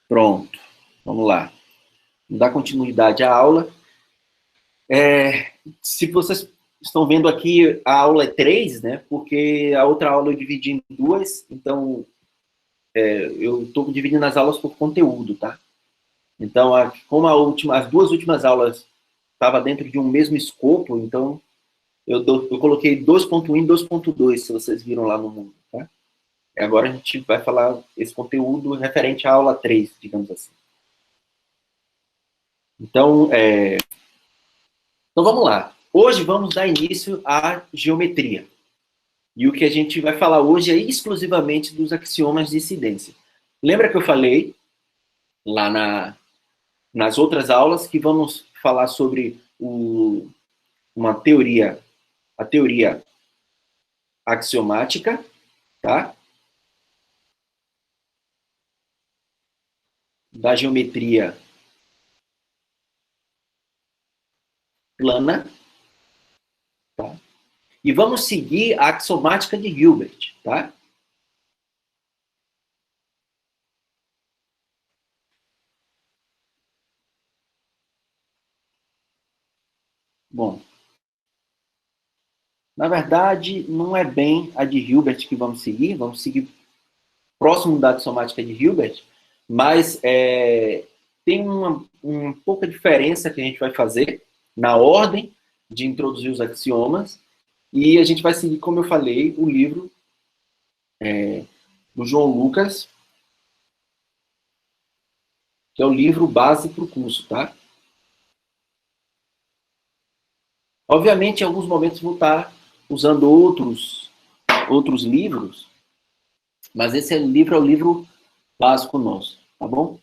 Pronto, vamos lá. Vamos dar continuidade à aula. Se vocês estão vendo aqui, a aula é 3, né? Porque a outra aula eu dividi em 2, então eu estou dividindo as aulas por conteúdo, tá? Então, como as duas últimas aulas estavam dentro de um mesmo escopo, então eu coloquei 2.1 e 2.2, se vocês viram lá no mundo, tá? Agora a gente vai falar esse conteúdo referente à aula 3, digamos assim. Então, vamos lá. Hoje vamos dar início à geometria. E o que a gente vai falar hoje é exclusivamente dos axiomas de incidência. Lembra que eu falei lá nas outras aulas que vamos falar sobre a teoria axiomática, tá? Da geometria plana, tá? E vamos seguir a axiomática de Hilbert, tá? Bom, na verdade, não é bem a de Hilbert que vamos seguir próximo da axiomática de Hilbert, mas tem uma pouca diferença que a gente vai fazer na ordem de introduzir os axiomas, e a gente vai seguir, como eu falei, o livro do João Lucas, que é o livro base para o curso, tá? Obviamente, em alguns momentos vou estar usando outros livros, mas esse livro é o livro básico nosso, tá bom?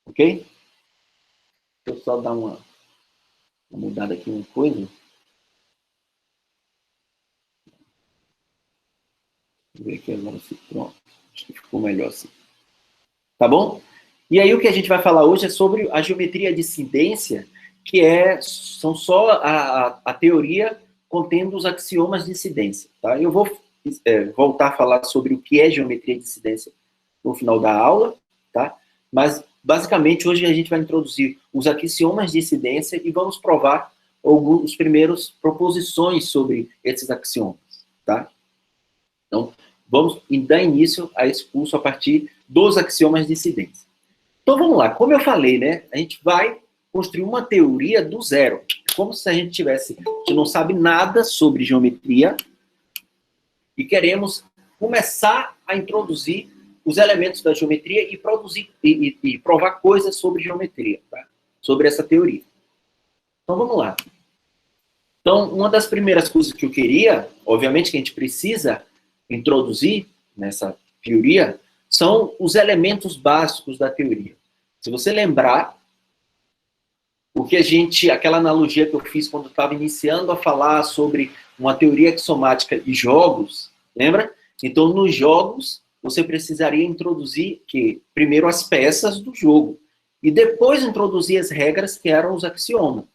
Ok? Deixa eu só dar uma mudada aqui uma coisa. Vou ver aqui agora se pronto. Acho que ficou melhor assim. Tá bom? E aí o que a gente vai falar hoje é sobre a geometria de incidência, que são só a teoria contendo os axiomas de incidência. Tá? Eu vou voltar a falar sobre o que é geometria de incidência no final da aula, tá? Mas basicamente hoje a gente vai introduzir os axiomas de incidência e vamos provar os primeiros proposições sobre esses axiomas, tá? Então, vamos dar início a esse curso a partir dos axiomas de incidência. Então, vamos lá. Como eu falei, né? A gente vai construir uma teoria do zero. Como se a gente não sabe nada sobre geometria e queremos começar a introduzir os elementos da geometria e produzir e provar coisas sobre geometria, tá? Sobre essa teoria. Então, vamos lá. Então, uma das primeiras coisas que eu queria, obviamente que a gente precisa introduzir nessa teoria, são os elementos básicos da teoria. Se você lembrar, aquela analogia que eu fiz quando eu estava iniciando a falar sobre uma teoria axiomática de jogos, lembra? Então, nos jogos, você precisaria introduzir primeiro as peças do jogo e depois introduzir as regras que eram os axiomas.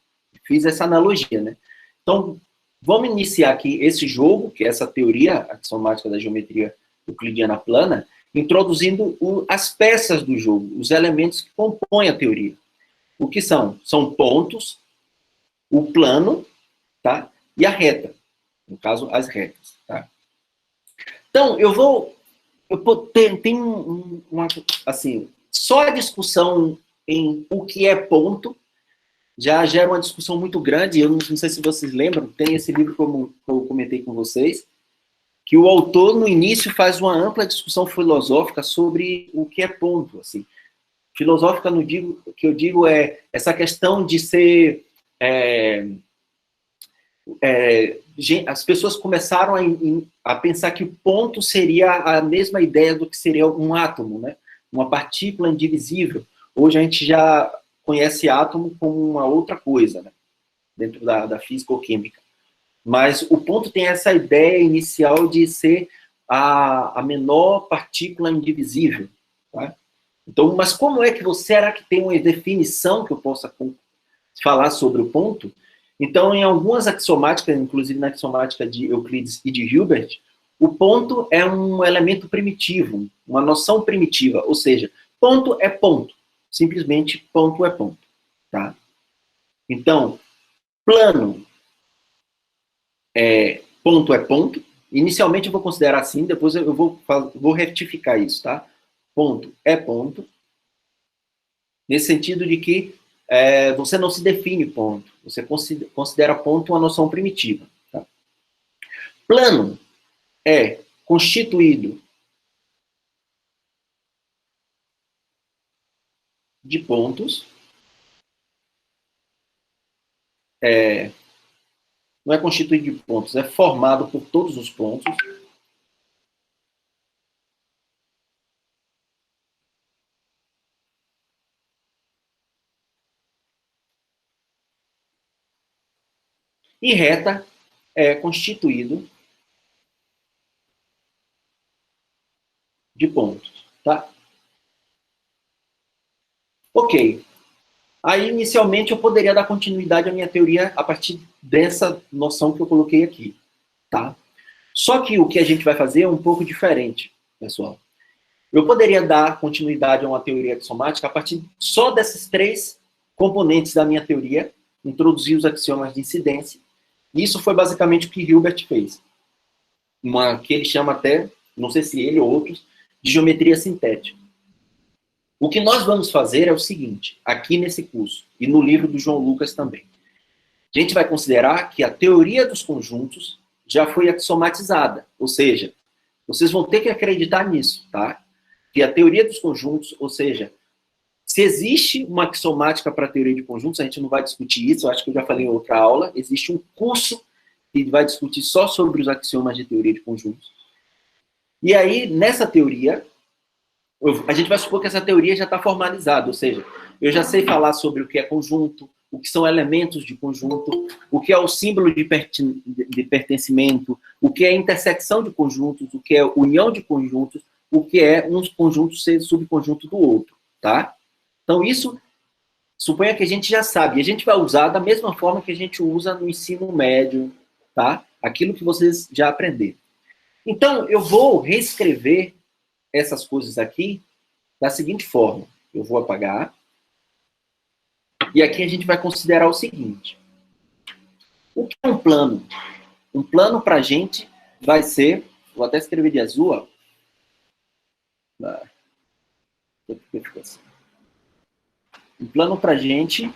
Fiz essa analogia, né? Então, vamos iniciar aqui esse jogo, que é essa teoria axiomática da geometria euclidiana plana, introduzindo as peças do jogo, os elementos que compõem a teoria. O que são? São pontos, o plano, tá? E a reta. No caso, as retas, tá? Então, tem assim, só a discussão em o que é ponto já gera uma discussão muito grande. Eu não sei se vocês lembram, tem esse livro que eu comentei com vocês, que o autor, no início, faz uma ampla discussão filosófica sobre o que é ponto. Assim. Filosófica, o que eu digo é essa questão de ser... as pessoas começaram a pensar que o ponto seria a mesma ideia do que seria um átomo, né? Uma partícula indivisível. Hoje a gente já conhece átomo como uma outra coisa, né? Dentro da física ou química. Mas o ponto tem essa ideia inicial de ser a menor partícula indivisível. Tá? Então, mas como é que será que tem uma definição que eu possa falar sobre o ponto? Então, em algumas axiomáticas, inclusive na axiomática de Euclides e de Hilbert, O ponto é um elemento primitivo, uma noção primitiva, ou seja, ponto é ponto. Simplesmente ponto é ponto, tá? Então, plano ponto é ponto. Inicialmente eu vou considerar assim, depois eu vou retificar isso, tá? Ponto é ponto. Nesse sentido de que você não se define ponto. Você considera ponto uma noção primitiva. Tá? Plano é constituído de pontos. Não é constituído de pontos, é formado por todos os pontos. E reta é constituído de pontos, tá? Ok. Aí, inicialmente, eu poderia dar continuidade à minha teoria a partir dessa noção que eu coloquei aqui, tá? Só que o que a gente vai fazer é um pouco diferente, pessoal. Eu poderia dar continuidade a uma teoria axiomática a partir só desses três componentes da minha teoria, introduzir os axiomas de incidência. Isso foi basicamente o que Hilbert fez. Que ele chama até, não sei se ele ou outros, de geometria sintética. O que nós vamos fazer é o seguinte, aqui nesse curso, e no livro do João Lucas também. A gente vai considerar que a teoria dos conjuntos já foi axiomatizada, ou seja, vocês vão ter que acreditar nisso, tá? Que a teoria dos conjuntos, ou seja, se existe uma axiomática para a teoria de conjuntos, a gente não vai discutir isso, eu acho que eu já falei em outra aula, existe um curso que vai discutir só sobre os axiomas de teoria de conjuntos. E aí, nessa teoria, a gente vai supor que essa teoria já está formalizada, ou seja, eu já sei falar sobre o que é conjunto, o que são elementos de conjunto, o que é o símbolo de pertencimento, o que é intersecção de conjuntos, o que é união de conjuntos, o que é um conjunto ser subconjunto do outro, tá? Então, isso, suponha que a gente já sabe, e a gente vai usar da mesma forma que a gente usa no ensino médio, tá? Aquilo que vocês já aprenderam. Então, eu vou reescrever essas coisas aqui da seguinte forma. Eu vou apagar. E aqui a gente vai considerar o seguinte. O que é um plano? Um plano para a gente vai ser... Vou até escrever de azul, ó. Um plano para a gente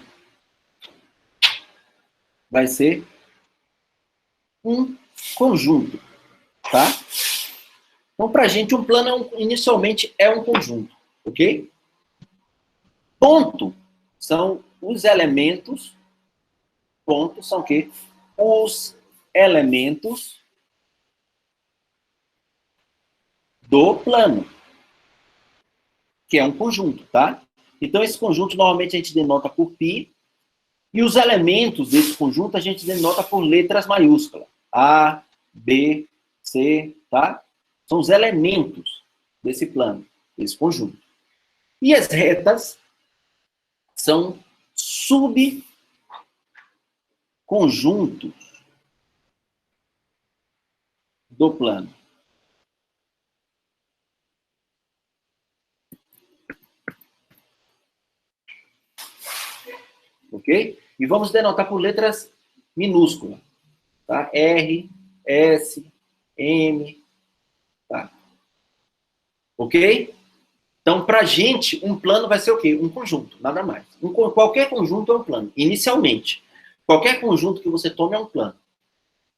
vai ser um conjunto, tá? Então, para a gente, um plano inicialmente é um conjunto, ok? Ponto são os elementos. Pontos são o quê? Os elementos do plano, que é um conjunto, tá? Então, esse conjunto, normalmente, a gente denota por π, e os elementos desse conjunto a gente denota por letras maiúsculas. A, B, C, tá? São os elementos desse plano, desse conjunto. E as retas são subconjuntos do plano. Ok? E vamos denotar por letras minúsculas. Tá? R, S, M. Tá? Ok? Então, para a gente, um plano vai ser o quê? Um conjunto, nada mais. Qualquer conjunto é um plano, inicialmente. Qualquer conjunto que você tome é um plano.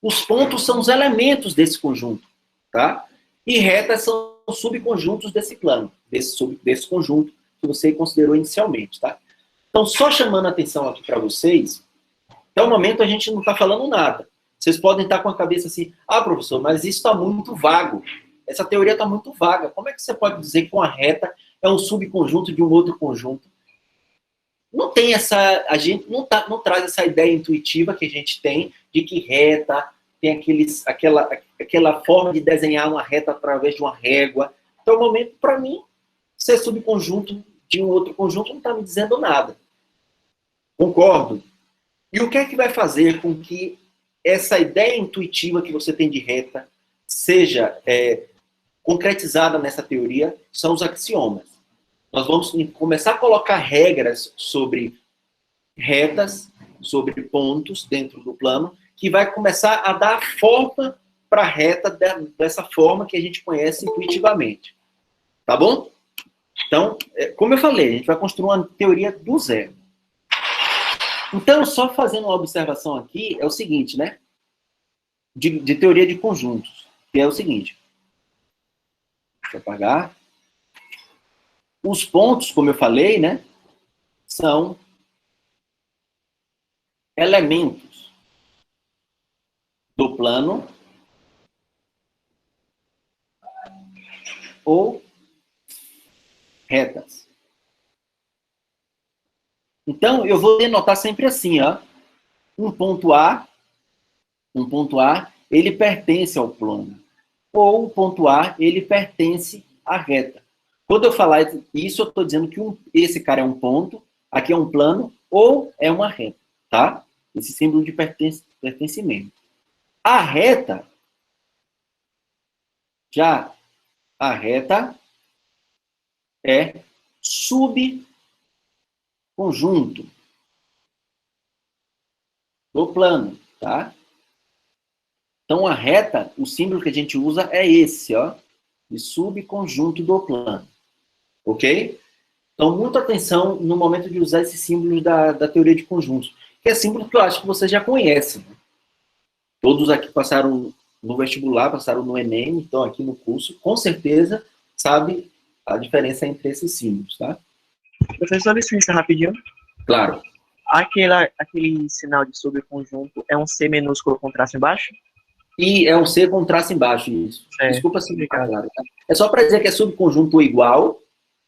Os pontos são os elementos desse conjunto. Tá? E retas são os subconjuntos desse plano, desse conjunto que você considerou inicialmente. Tá? Então, só chamando a atenção aqui para vocês, até o momento a gente não está falando nada. Vocês podem estar com a cabeça assim, professor, mas isso está muito vago. Essa teoria está muito vaga. Como é que você pode dizer que uma reta é um subconjunto de um outro conjunto? Não tem a gente não traz essa ideia intuitiva que a gente tem de que reta tem aquela forma de desenhar uma reta através de uma régua. Então, o momento, para mim, ser subconjunto de um outro conjunto não está me dizendo nada. Concordo. E o que é que vai fazer com que essa ideia intuitiva que você tem de reta seja concretizada nessa teoria são os axiomas. Nós vamos começar a colocar regras sobre retas, sobre pontos dentro do plano, que vai começar a dar forma para a reta dessa forma que a gente conhece intuitivamente. Tá bom? Então, como eu falei, a gente vai construir uma teoria do zero. Então, só fazendo uma observação aqui, é o seguinte, né? De teoria de conjuntos, que é o seguinte. Deixa eu apagar. Os pontos, como eu falei, né? São elementos do plano ou retas. Então, eu vou denotar sempre assim, ó. Um ponto A, ele pertence ao plano. Ou o ponto A, ele pertence à reta. Quando eu falar isso, eu estou dizendo que esse cara é um ponto, aqui é um plano, ou é uma reta, tá? Esse símbolo de pertencimento. A reta, já a reta é subconjunto do plano, tá? Então, a reta, o símbolo que a gente usa é esse, ó, de subconjunto do plano. Ok? Então, muita atenção no momento de usar esses símbolos da teoria de conjuntos, que é símbolo que eu acho que vocês já conhecem. Né? Todos aqui passaram no vestibular, passaram no Enem, estão aqui no curso, com certeza sabe a diferença entre esses símbolos, tá? Professor, licença rapidinho. Claro. Aquele sinal de subconjunto é um C minúsculo com traço embaixo? E é um C com traço embaixo, isso. Desculpa se me claro. Tá? É só para dizer que é subconjunto igual,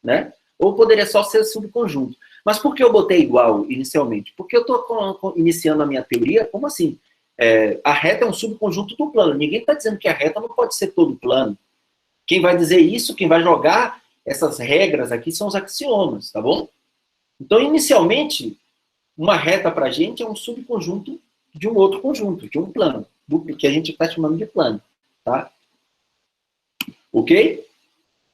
né? Ou poderia só ser subconjunto. Mas por que eu botei igual inicialmente? Porque eu estou iniciando a minha teoria, como assim? A reta é um subconjunto do plano. Ninguém está dizendo que a reta não pode ser todo plano. Quem vai dizer isso, quem vai jogar essas regras aqui são os axiomas, tá bom? Então, inicialmente, uma reta para a gente é um subconjunto de um outro conjunto, de um plano, que a gente está chamando de plano, tá? Ok?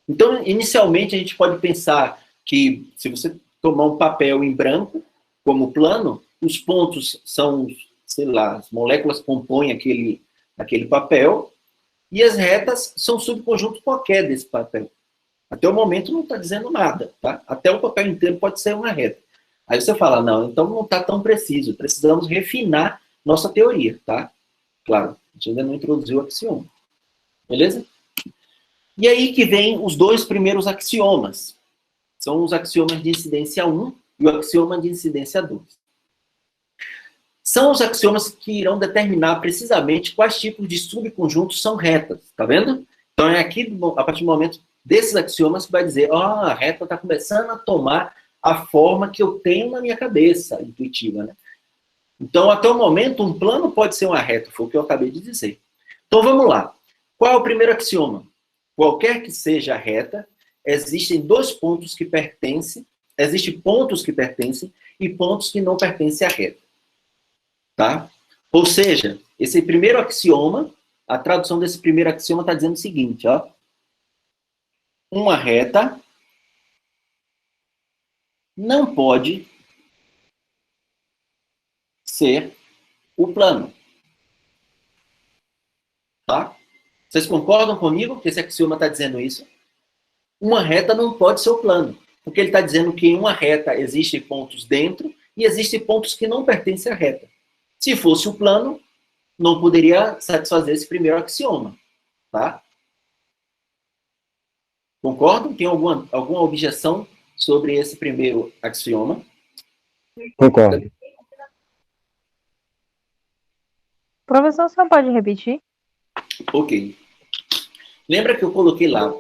Então, inicialmente, a gente pode pensar que, se você tomar um papel em branco, como plano, os pontos são, sei lá, as moléculas compõem aquele papel, e as retas são subconjunto qualquer desse papel. Até o momento não está dizendo nada, tá? Até o papel inteiro pode ser uma reta. Aí você fala, não, então não está tão preciso, precisamos refinar nossa teoria, tá? Claro, a gente ainda não introduziu o axioma. Beleza? E aí que vem os dois primeiros axiomas. São os axiomas de incidência 1 e o axioma de incidência 2. São os axiomas que irão determinar precisamente quais tipos de subconjuntos são retas, tá vendo? Então é aqui, a partir do momento desses axiomas, que vai dizer, a reta está começando a tomar a forma que eu tenho na minha cabeça, intuitiva, né? Então, até o momento, um plano pode ser uma reta, foi o que eu acabei de dizer. Então, vamos lá. Qual é o primeiro axioma? Qualquer que seja a reta, existem dois pontos que pertencem, existem pontos que pertencem e pontos que não pertencem à reta. Tá? Ou seja, esse primeiro axioma, a tradução desse primeiro axioma está dizendo o seguinte, ó. Uma reta não pode ser o plano. Tá? Vocês concordam comigo que esse axioma está dizendo isso? Uma reta não pode ser o plano, porque ele está dizendo que em uma reta existem pontos dentro e existem pontos que não pertencem à reta. Se fosse o plano, não poderia satisfazer esse primeiro axioma. Tá? Concordam? Tem alguma objeção sobre esse primeiro axioma? Concordo. Professor, você pode repetir? Ok. Lembra que eu coloquei lá,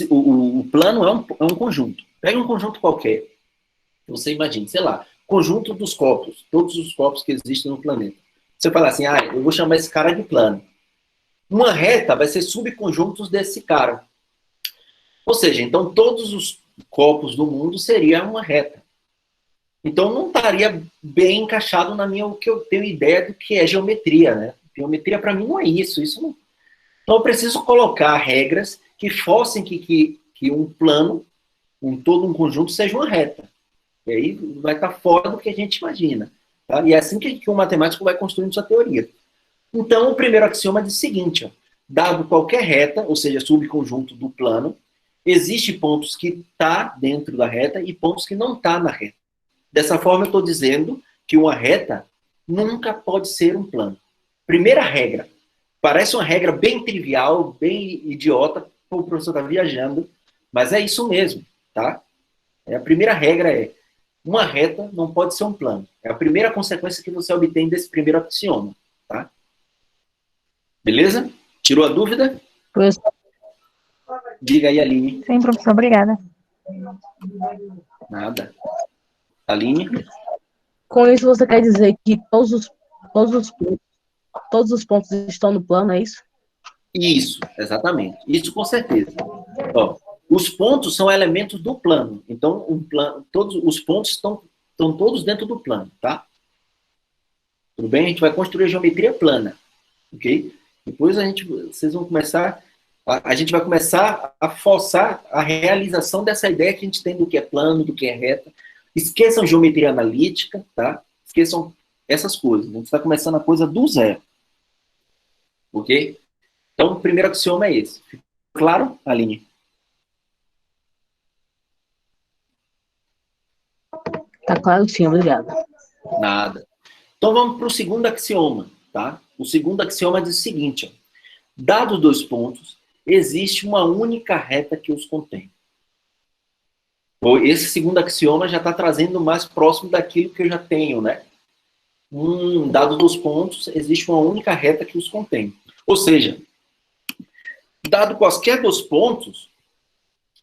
o plano é um conjunto. Pega um conjunto qualquer. Você imagina, sei lá, conjunto dos corpos, todos os corpos que existem no planeta. Você fala assim, eu vou chamar esse cara de plano. Uma reta vai ser subconjuntos desse cara. Ou seja, então todos os corpos do mundo seriam uma reta. Então não estaria bem encaixado na minha, o que eu tenho ideia do que é geometria, né? Geometria para mim não é isso. Isso Então, eu preciso colocar regras que forcem que um plano, todo um conjunto, seja uma reta. E aí vai estar fora do que a gente imagina. Tá? E é assim que o matemático vai construindo sua teoria. Então, o primeiro axioma diz o seguinte, ó, dado qualquer reta, ou seja, subconjunto do plano, existe pontos que tá dentro da reta e pontos que não tá na reta. Dessa forma, eu estou dizendo que uma reta nunca pode ser um plano. Primeira regra. Parece uma regra bem trivial, bem idiota, o professor está viajando, mas é isso mesmo, tá? A primeira regra é, uma reta não pode ser um plano. É a primeira consequência que você obtém desse primeiro axioma, tá? Beleza? Tirou a dúvida? Professor, Diga aí, Aline. sim, professor, obrigada. Nada. Aline? Com isso, você quer dizer que todos os pontos estão no plano, é isso? Isso, exatamente. Isso com certeza. Ó, os pontos são elementos do plano. Então, todos os pontos estão todos dentro do plano, tá? Tudo bem? A gente vai construir a geometria plana, ok? Depois vocês vão começar, a gente vai começar a forçar a realização dessa ideia que a gente tem do que é plano, do que é reta. Esqueçam geometria analítica, tá? Esqueçam essas coisas. A gente está começando a coisa do zero, ok? Então, o primeiro axioma é esse. Ficou claro, Aline? Tá claro, sim, obrigado. Nada. Então, vamos para o segundo axioma, tá? O segundo axioma diz o seguinte, ó, dados dois pontos, existe uma única reta que os contém. Esse segundo axioma já está trazendo mais próximo daquilo que eu já tenho, né? Dado dos pontos, existe uma única reta que os contém. Ou seja, dado quaisquer dos pontos,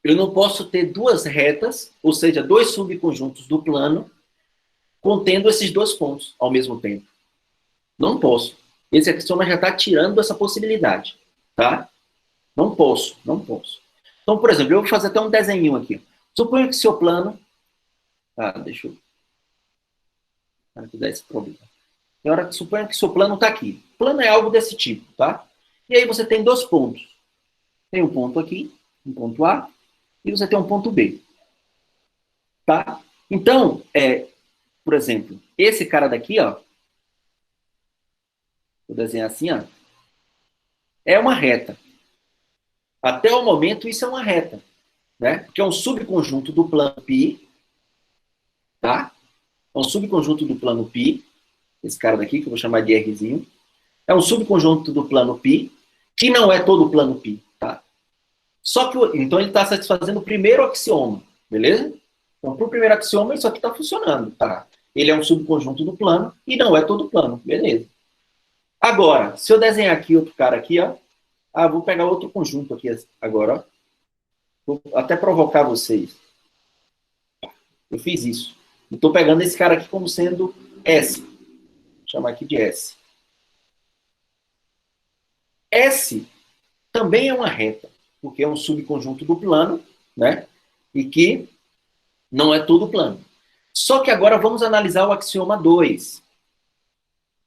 eu não posso ter duas retas, ou seja, dois subconjuntos do plano, contendo esses dois pontos ao mesmo tempo. Não posso. Esse axioma já está tirando essa possibilidade, tá? Não posso, não posso. Então, por exemplo, eu vou fazer até um desenho aqui. Suponha que seu plano... deixa eu... Para que dá esse problema. Suponha que seu plano está aqui. O plano é algo desse tipo, tá? E aí você tem dois pontos. Tem um ponto aqui, um ponto A, e você tem um ponto B. Tá? Então, por exemplo, esse cara daqui, ó, vou desenhar assim, ó, é uma reta. Até o momento, isso é uma reta, né? Porque é um subconjunto do plano π, tá? É um subconjunto do plano π, esse cara daqui, que eu vou chamar de Rzinho, é um subconjunto do plano π, que não é todo o plano π, tá? Só que, então, ele está satisfazendo o primeiro axioma, beleza? Então, para o primeiro axioma, isso aqui está funcionando, tá? Ele é um subconjunto do plano e não é todo o plano, beleza? Agora, se eu desenhar aqui outro cara aqui, ó, vou pegar outro conjunto aqui agora, ó. Vou até provocar vocês. Eu fiz isso. Estou pegando esse cara aqui como sendo S. Vou chamar aqui de S. S também é uma reta, porque é um subconjunto do plano, né? E que não é todo o plano. Só que agora vamos analisar o axioma 2.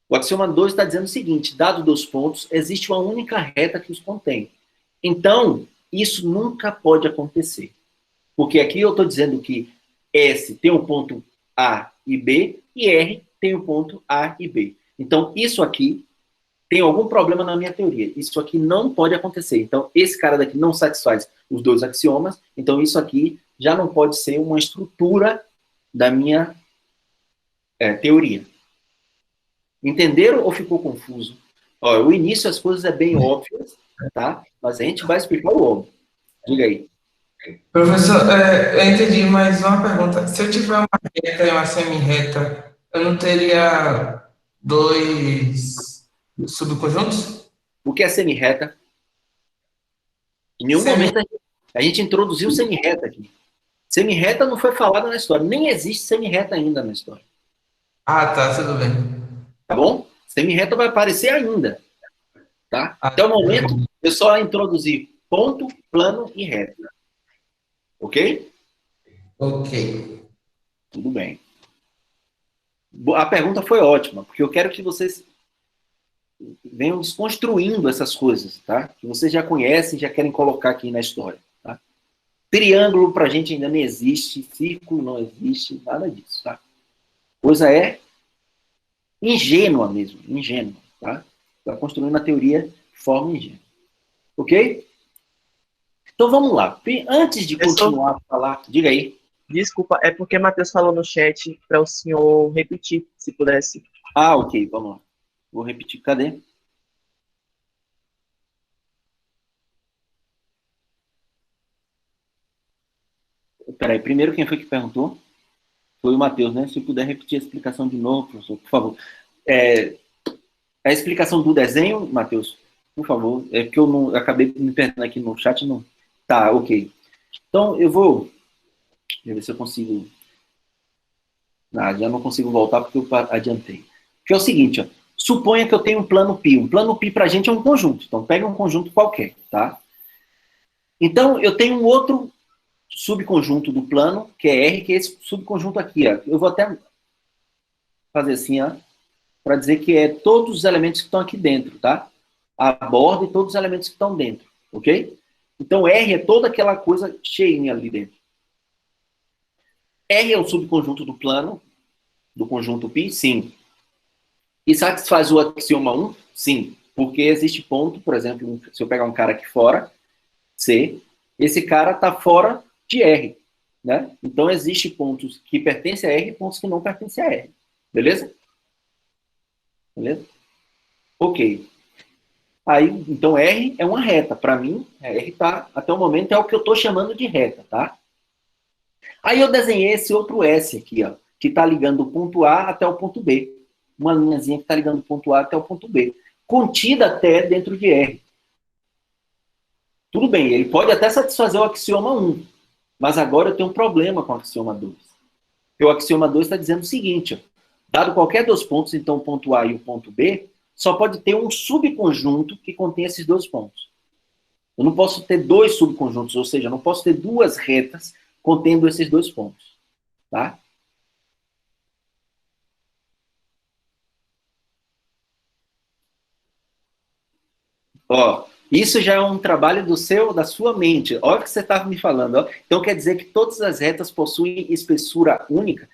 O axioma 2 está dizendo o seguinte, dado dois pontos, existe uma única reta que os contém. Então, isso nunca pode acontecer. Porque aqui eu estou dizendo que S tem um ponto A e B, e R tem um ponto A e B. Então, isso aqui tem algum problema na minha teoria. Isso aqui não pode acontecer. Então, esse cara daqui não satisfaz os dois axiomas, então isso aqui já não pode ser uma estrutura da minha teoria. Entenderam ou ficou confuso? Ó, o início as coisas é bem óbvias, tá? Mas a gente vai explicar o óbvio. Diga aí. Professor, eu entendi, mas uma pergunta. Se eu tiver uma reta e uma semi-reta, eu não teria dois subconjuntos? O que é semi-reta? Em nenhum momento a gente introduziu semi-reta aqui. Semi-reta não foi falada na história. Nem existe semi-reta ainda na história. Ah, tá, tudo bem. Tá bom? Semi-reta vai aparecer ainda. Tá? Até o momento, eu só introduzi ponto, plano e reta. Ok? Ok. Tudo bem. A pergunta foi ótima, porque eu quero que vocês venham desconstruindo essas coisas, tá? Que vocês já conhecem, já querem colocar aqui na história, tá? Triângulo pra gente ainda não existe, círculo não existe, nada disso, tá? Coisa é ingênua mesmo, ingênua, tá? Está construindo a teoria de forma ingênua. Ok? Então vamos lá. Antes de continuar a falar, diga aí. Desculpa, é porque Matheus falou no chat para o senhor repetir, se pudesse. Ah, ok, vamos lá. Vou repetir, cadê? Peraí, primeiro quem foi que perguntou? Foi o Matheus, né? Se puder repetir a explicação de novo, professor, por favor. A explicação do desenho, Matheus, por favor, é porque eu acabei me perdendo aqui no chat, não. Tá, ok. Então, eu vou ver se eu consigo. Já não consigo voltar porque eu adiantei. Que é o seguinte, ó. Suponha que eu tenho um plano π. Um plano π para a gente é um conjunto. Então, pega um conjunto qualquer, tá? Então, eu tenho um outro subconjunto do plano, que é R, que é esse subconjunto aqui, ó. Eu vou até fazer assim, ó, para dizer que é todos os elementos que estão aqui dentro, tá? A borda e todos os elementos que estão dentro, ok? Então, R é toda aquela coisa cheinha ali dentro. R é o subconjunto do plano, do conjunto π? Sim. E satisfaz o axioma 1? Sim. Porque existe ponto, por exemplo, se eu pegar um cara aqui fora, C, esse cara está fora de R, né? Então, existe pontos que pertencem a R e pontos que não pertencem a R. Beleza? Beleza? Ok. Aí, então, R é uma reta. Para mim, R tá, até o momento, é o que eu estou chamando de reta, tá? Aí eu desenhei esse outro S aqui, ó, que está ligando o ponto A até o ponto B. Uma linhazinha que está ligando o ponto A até o ponto B. Contida até dentro de R. Tudo bem, ele pode até satisfazer o axioma 1. Mas agora eu tenho um problema com o axioma 2. Porque o axioma 2 está dizendo o seguinte, ó, dado qualquer dos pontos, então o ponto A e o ponto B, só pode ter um subconjunto que contém esses dois pontos. Eu não posso ter dois subconjuntos, ou seja, eu não posso ter duas retas contendo esses dois pontos. Tá? Ó, isso já é um trabalho da sua mente. Olha o que você estava me falando. Ó. Então quer dizer que todas as retas possuem espessura única?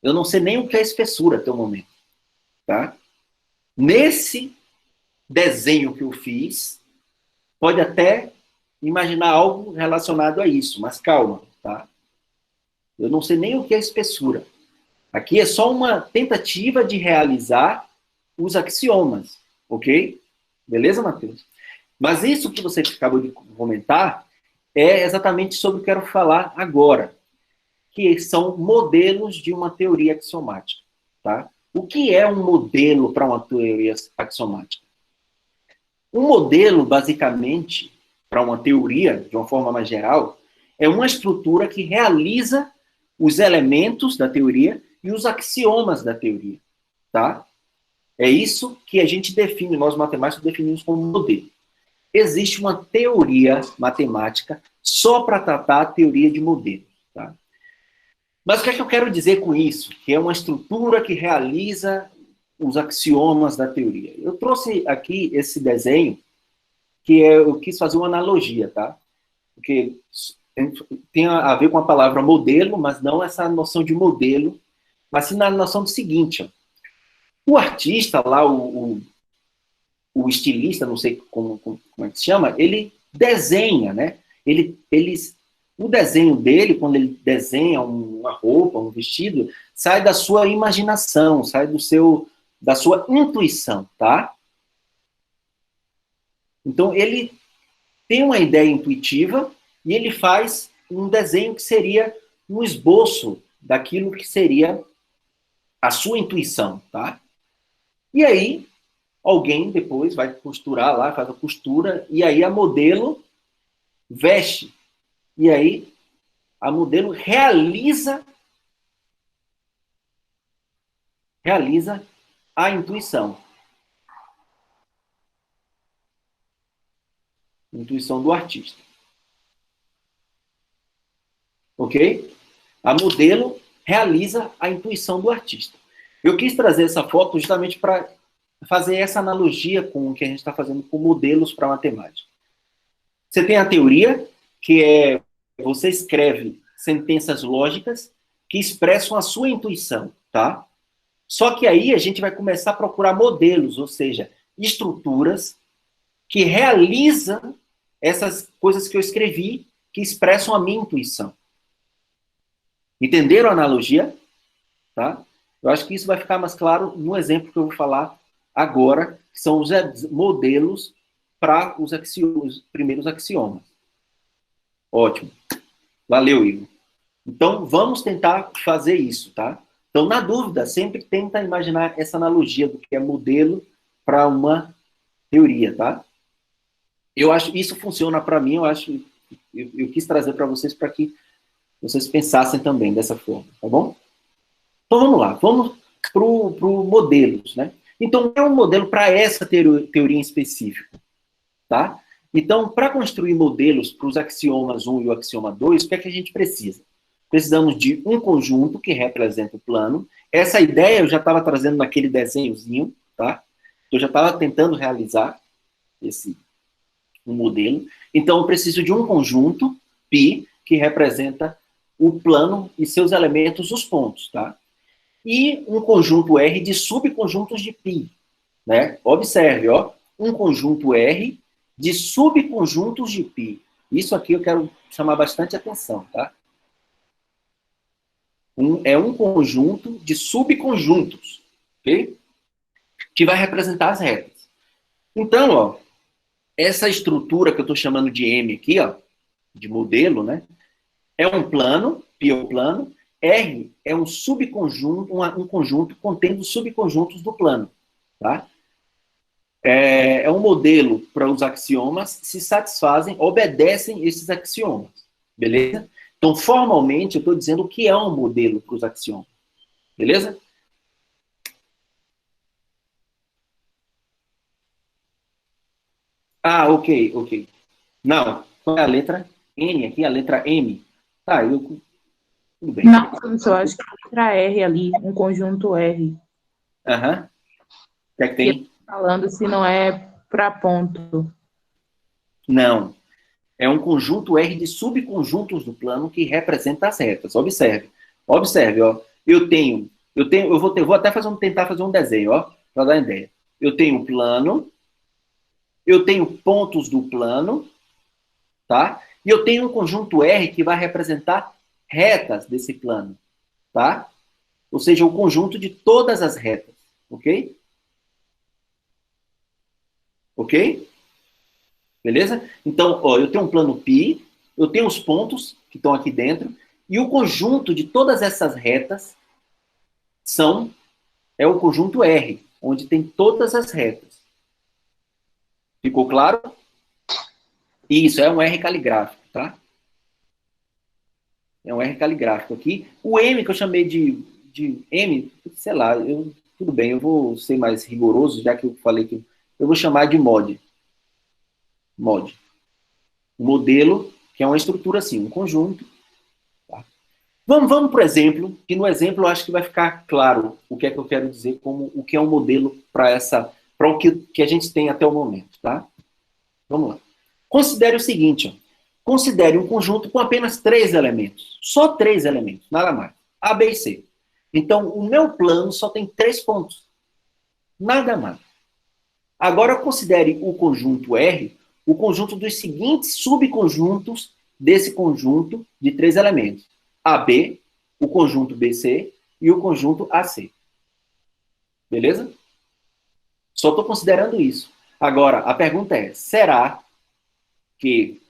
Eu não sei nem o que é espessura até o momento. Tá? Nesse desenho que eu fiz, pode até imaginar algo relacionado a isso, mas calma, tá? Eu não sei nem o que é espessura. Aqui é só uma tentativa de realizar os axiomas, ok? Beleza, Matheus? Mas isso que você acabou de comentar é exatamente sobre o que eu quero falar agora, que são modelos de uma teoria axiomática, tá? O que é um modelo para uma teoria axiomática? Um modelo, basicamente, para uma teoria, de uma forma mais geral, é uma estrutura que realiza os elementos da teoria e os axiomas da teoria, tá? É isso que a gente define, nós matemáticos definimos como modelo. Existe uma teoria matemática só para tratar a teoria de modelos, tá? Mas o que é que eu quero dizer com isso? Que é uma estrutura que realiza os axiomas da teoria. Eu trouxe aqui esse desenho, que eu quis fazer uma analogia, tá? Porque tem a ver com a palavra modelo, mas não essa noção de modelo, mas sim na noção do seguinte, ó. O artista lá, o estilista, não sei como é que se chama, ele desenha, né? O desenho dele, quando ele desenha uma roupa, um vestido, sai da sua imaginação, sai da sua intuição, tá? Então, ele tem uma ideia intuitiva e ele faz um desenho que seria um esboço daquilo que seria a sua intuição, tá? E aí, alguém depois vai costurar lá, faz a costura, e aí a modelo veste. E aí, a modelo realiza a intuição. Intuição do artista. Ok? A modelo realiza a intuição do artista. Eu quis trazer essa foto justamente para fazer essa analogia com o que a gente está fazendo com modelos para matemática. Você tem a teoria, que é você escreve sentenças lógicas que expressam a sua intuição, tá? Só que aí a gente vai começar a procurar modelos, ou seja, estruturas que realizam essas coisas que eu escrevi, que expressam a minha intuição. Entenderam a analogia? Tá? Eu acho que isso vai ficar mais claro no exemplo que eu vou falar agora, que são os modelos para os primeiros axiomas. Ótimo. Valeu, Igor. Então, vamos tentar fazer isso, tá? Então, na dúvida, sempre tenta imaginar essa analogia do que é modelo para uma teoria, tá? Eu acho isso funciona para mim, eu quis trazer para vocês para que vocês pensassem também dessa forma, tá bom? Então, vamos lá. Vamos para o modelos, né? Então, é um modelo para essa teoria em específico, tá? Então, para construir modelos para os axiomas 1 e o axioma 2, o que é que a gente precisa? Precisamos de um conjunto que representa o plano. Essa ideia eu já estava trazendo naquele desenhozinho, tá? Eu já estava tentando realizar um modelo. Então, eu preciso de um conjunto, π, que representa o plano e seus elementos, os pontos, tá? E um conjunto R de subconjuntos de π, né? Observe, ó, um conjunto R de subconjuntos de π. Isso aqui eu quero chamar bastante atenção, tá? É um conjunto de subconjuntos, ok? Que vai representar as retas. Então, ó, essa estrutura que eu estou chamando de M aqui, ó, de modelo, né? É um plano, π é um plano, R é um subconjunto, um conjunto contendo subconjuntos do plano, tá? É um modelo para os axiomas, se satisfazem, obedecem esses axiomas, beleza? Então, formalmente, eu estou dizendo o que é um modelo para os axiomas, beleza? Ah, ok. Não, qual é a letra N aqui? A letra M. Tá, tudo bem. Não, eu acho que é a letra R ali, um conjunto R. Aham. O que é que tem? Falando se não é para ponto. Não. É um conjunto R de subconjuntos do plano que representa as retas. Observe, ó. Vou até tentar fazer um desenho, ó, para dar uma ideia. Eu tenho um plano, eu tenho pontos do plano, tá? E eu tenho um conjunto R que vai representar retas desse plano, tá? Ou seja, o conjunto de todas as retas, ok? Ok? Beleza? Então, ó, eu tenho um plano π, eu tenho os pontos que estão aqui dentro, e o conjunto de todas essas retas é o conjunto R, onde tem todas as retas. Ficou claro? Isso, é um R caligráfico, tá? É um R caligráfico aqui. O M, que eu chamei de M, sei lá, tudo bem, eu vou ser mais rigoroso, já que eu falei que eu vou chamar de mod. Mod. Um modelo, que é uma estrutura assim, um conjunto. Tá? Vamos para o exemplo, que no exemplo eu acho que vai ficar claro o que é que eu quero dizer como o que é um modelo para o que a gente tem até o momento, tá? Vamos lá. Considere o seguinte, ó. Considere um conjunto com apenas 3 elementos. Só 3 elementos, nada mais. A, B e C. Então, o meu plano só tem 3 pontos. Nada mais. Agora, considere o conjunto R, o conjunto dos seguintes subconjuntos desse conjunto de 3 elementos. AB, o conjunto BC e o conjunto AC. Beleza? Só estou considerando isso. Agora, a pergunta é, será que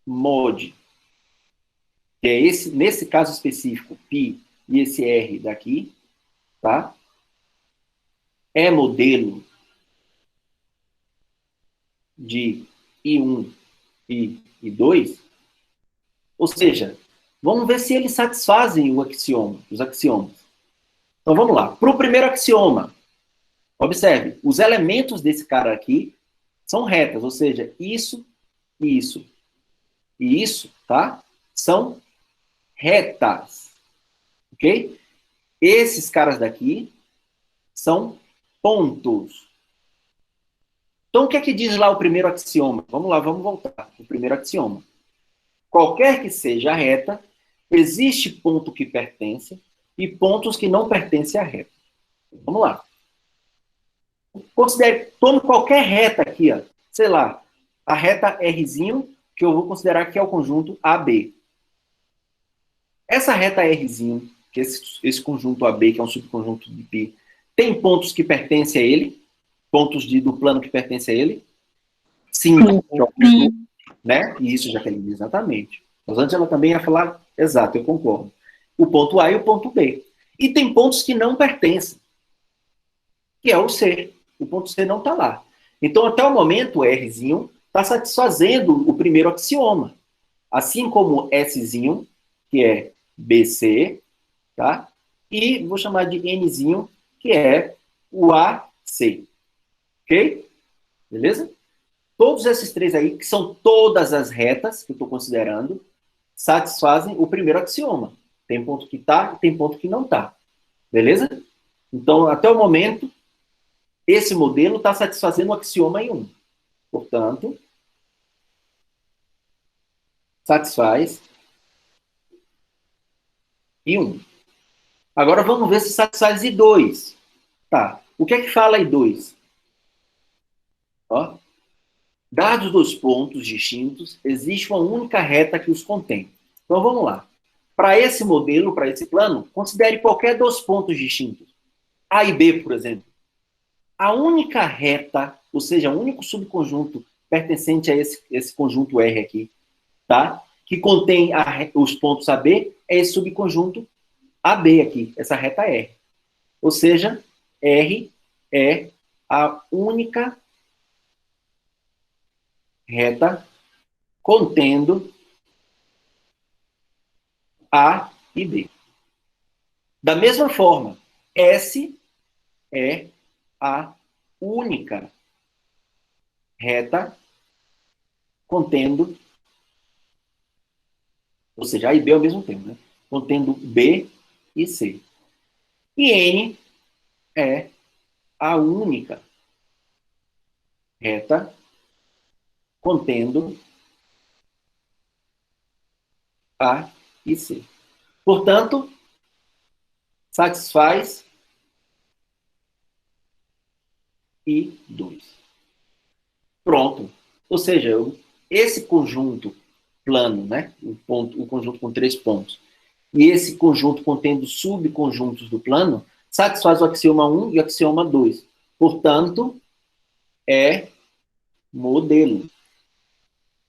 mod, que é nesse caso específico, π e esse R daqui, tá? É modelo de I1 e I2? Ou seja, vamos ver se eles satisfazem os axiomas. Então vamos lá. Para o primeiro axioma, observe, os elementos desse cara aqui são retas, ou seja, isso e isso, tá? São retas, ok? Esses caras daqui são pontos. Então, o que é que diz lá o primeiro axioma? Vamos lá, vamos voltar. O primeiro axioma. Qualquer que seja a reta, existe ponto que pertence e pontos que não pertencem à reta. Vamos lá. Tome qualquer reta aqui, ó. Sei lá, a reta Rzinho, que eu vou considerar que é o conjunto AB. Essa reta Rzinho, que é esse conjunto AB, que é um subconjunto de π, tem pontos que pertencem a ele? Pontos do plano que pertencem a ele? Sim. Né? E isso, Jaqueline, exatamente. Mas antes ela também ia falar, exato, eu concordo. O ponto A e o ponto B. E tem pontos que não pertencem, que é o C. O ponto C não está lá. Então, até o momento, o Rzinho está satisfazendo o primeiro axioma. Assim como Szinho, que é BC, tá? E vou chamar de Nzinho, que é o AC. Ok? Beleza? Todos esses três aí, que são todas as retas que eu estou considerando, satisfazem o primeiro axioma. Tem ponto que está e tem ponto que não está. Beleza? Então, até o momento, esse modelo está satisfazendo o axioma I1. Portanto, satisfaz I1. Agora vamos ver se satisfaz I2. Tá. O que é que fala I2? Ó. Dados os pontos distintos, existe uma única reta que os contém. Então vamos lá. Para esse modelo, para esse plano, considere qualquer dos pontos distintos. A e B, por exemplo. A única reta, ou seja, o único subconjunto pertencente a esse conjunto R aqui, tá? Que contém os pontos AB, é esse subconjunto AB aqui, essa reta R. Ou seja, R é a única reta contendo A e B. Da mesma forma, S é a única reta contendo, ou seja, A e B ao mesmo tempo, né? Contendo B e C. E N é a única reta contendo A e C. Portanto, satisfaz I2. Pronto. Ou seja, esse conjunto plano, né? O conjunto com 3 pontos, e esse conjunto contendo subconjuntos do plano, satisfaz o axioma 1 e o axioma 2. Portanto, é modelo.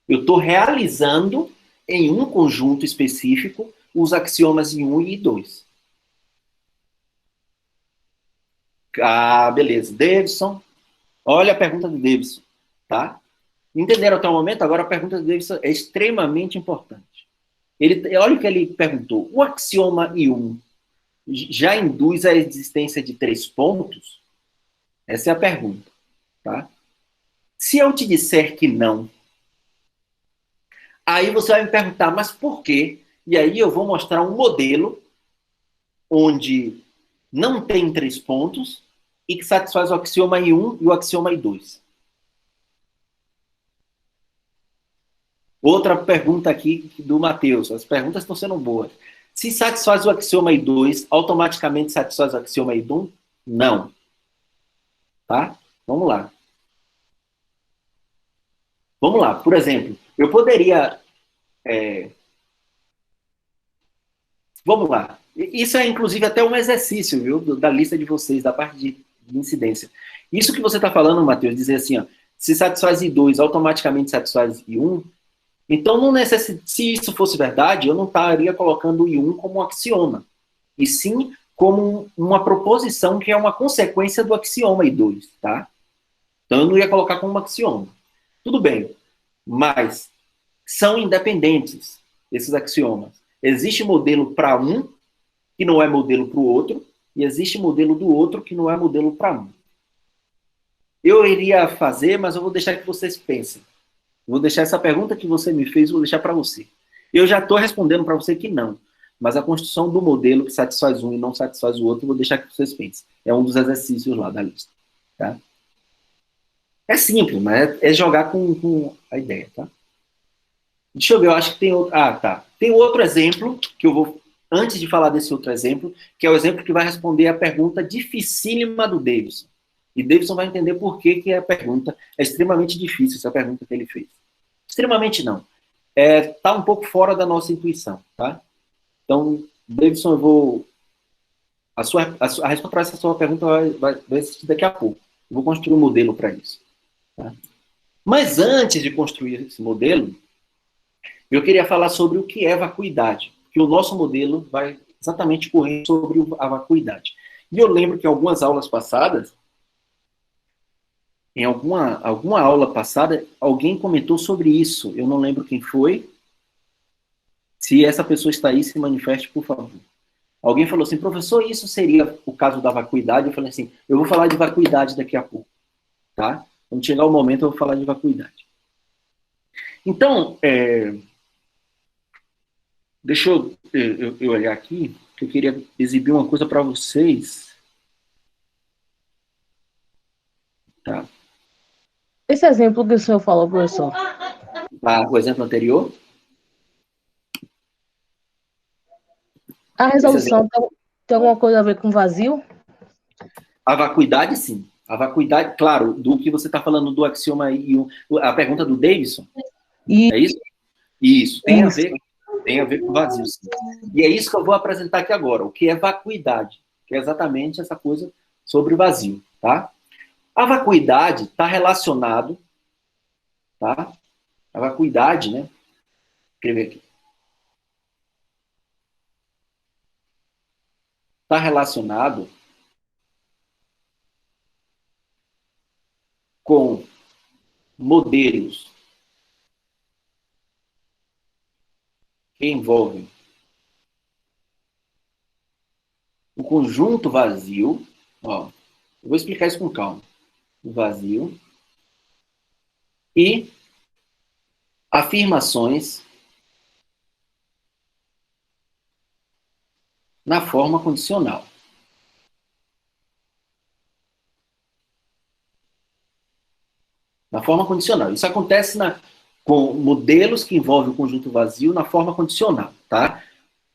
Eu estou realizando em um conjunto específico os axiomas I1 e I2. Ah, beleza. Davidson. Olha a pergunta do Davidson. Tá? Entenderam até o momento? Agora a pergunta do Davidson é extremamente importante. Olha o que ele perguntou. O axioma I1 já induz a existência de 3 pontos? Essa é a pergunta. Tá? Se eu te disser que não, aí você vai me perguntar, mas por quê? E aí eu vou mostrar um modelo onde não tem 3 pontos e que satisfaz o axioma I1 e o axioma I2. Outra pergunta aqui do Matheus. As perguntas estão sendo boas. Se satisfaz o axioma I2, automaticamente satisfaz o axioma I1? Não. Tá? Vamos lá. Vamos lá. Por exemplo, eu poderia... Vamos lá. Isso é, inclusive, até um exercício, viu? Da lista de vocês, da parte de incidência. Isso que você está falando, Matheus, dizer assim, ó, se satisfaz I2, automaticamente satisfaz I1, então, não se isso fosse verdade, eu não estaria colocando o I1 como um axioma, e sim como uma proposição que é uma consequência do axioma I2, tá? Então, eu não ia colocar como um axioma. Tudo bem, mas são independentes esses axiomas. Existe modelo para um, que não é modelo para o outro, e existe modelo do outro, que não é modelo para um. Eu iria fazer, mas eu vou deixar que vocês pensem. Vou deixar essa pergunta que você me fez, vou deixar para você. Eu já estou respondendo para você que não, mas a construção do modelo que satisfaz um e não satisfaz o outro, vou deixar que vocês pensem. É um dos exercícios lá da lista. tá? É simples, mas é jogar com a ideia, tá? Deixa eu ver, eu acho que tem outro... Ah, tá. Tem outro exemplo, que eu vou... Antes de falar desse outro exemplo, que é o exemplo que vai responder a pergunta dificílima do Davidson. E Davidson vai entender por que, que a pergunta é extremamente difícil, essa pergunta que ele fez. Extremamente não. Tá um pouco fora da nossa intuição, tá? Então, Davidson, eu vou... A resposta para essa sua pergunta vai existir daqui a pouco. Eu vou construir um modelo para isso. Tá? Mas antes de construir esse modelo, eu queria falar sobre o que é vacuidade, que o nosso modelo vai exatamente correr sobre a vacuidade. E eu lembro que em algumas aulas passadas, em alguma aula passada, alguém comentou sobre isso. Eu não lembro quem foi. Se essa pessoa está aí, se manifeste, por favor. Alguém falou assim, professor, isso seria o caso da vacuidade? Eu falei assim, eu vou falar de vacuidade daqui a pouco, tá? Quando chegar o momento, eu vou falar de vacuidade. Então, deixa eu olhar aqui, que eu queria exibir uma coisa para vocês. Tá? Esse exemplo que o senhor falou, professor, O exemplo anterior. a Esse resolução tem alguma coisa a ver com vazio? A vacuidade, sim. A vacuidade, claro, do que você está falando do axioma aí, a pergunta do Davidson. E É isso? Isso, tem a ver com vazio, sim. E é isso que eu vou apresentar aqui agora, o que é vacuidade, que é exatamente essa coisa sobre o vazio, tá? A vacuidade está relacionado, tá? A vacuidade, né? Vou escrever aqui. Está relacionado com modelos que envolvem o conjunto vazio, ó, eu vou explicar isso com calma, o vazio, e afirmações na forma condicional. Na forma condicional. Isso acontece com modelos que envolvem o conjunto vazio na forma condicional, tá?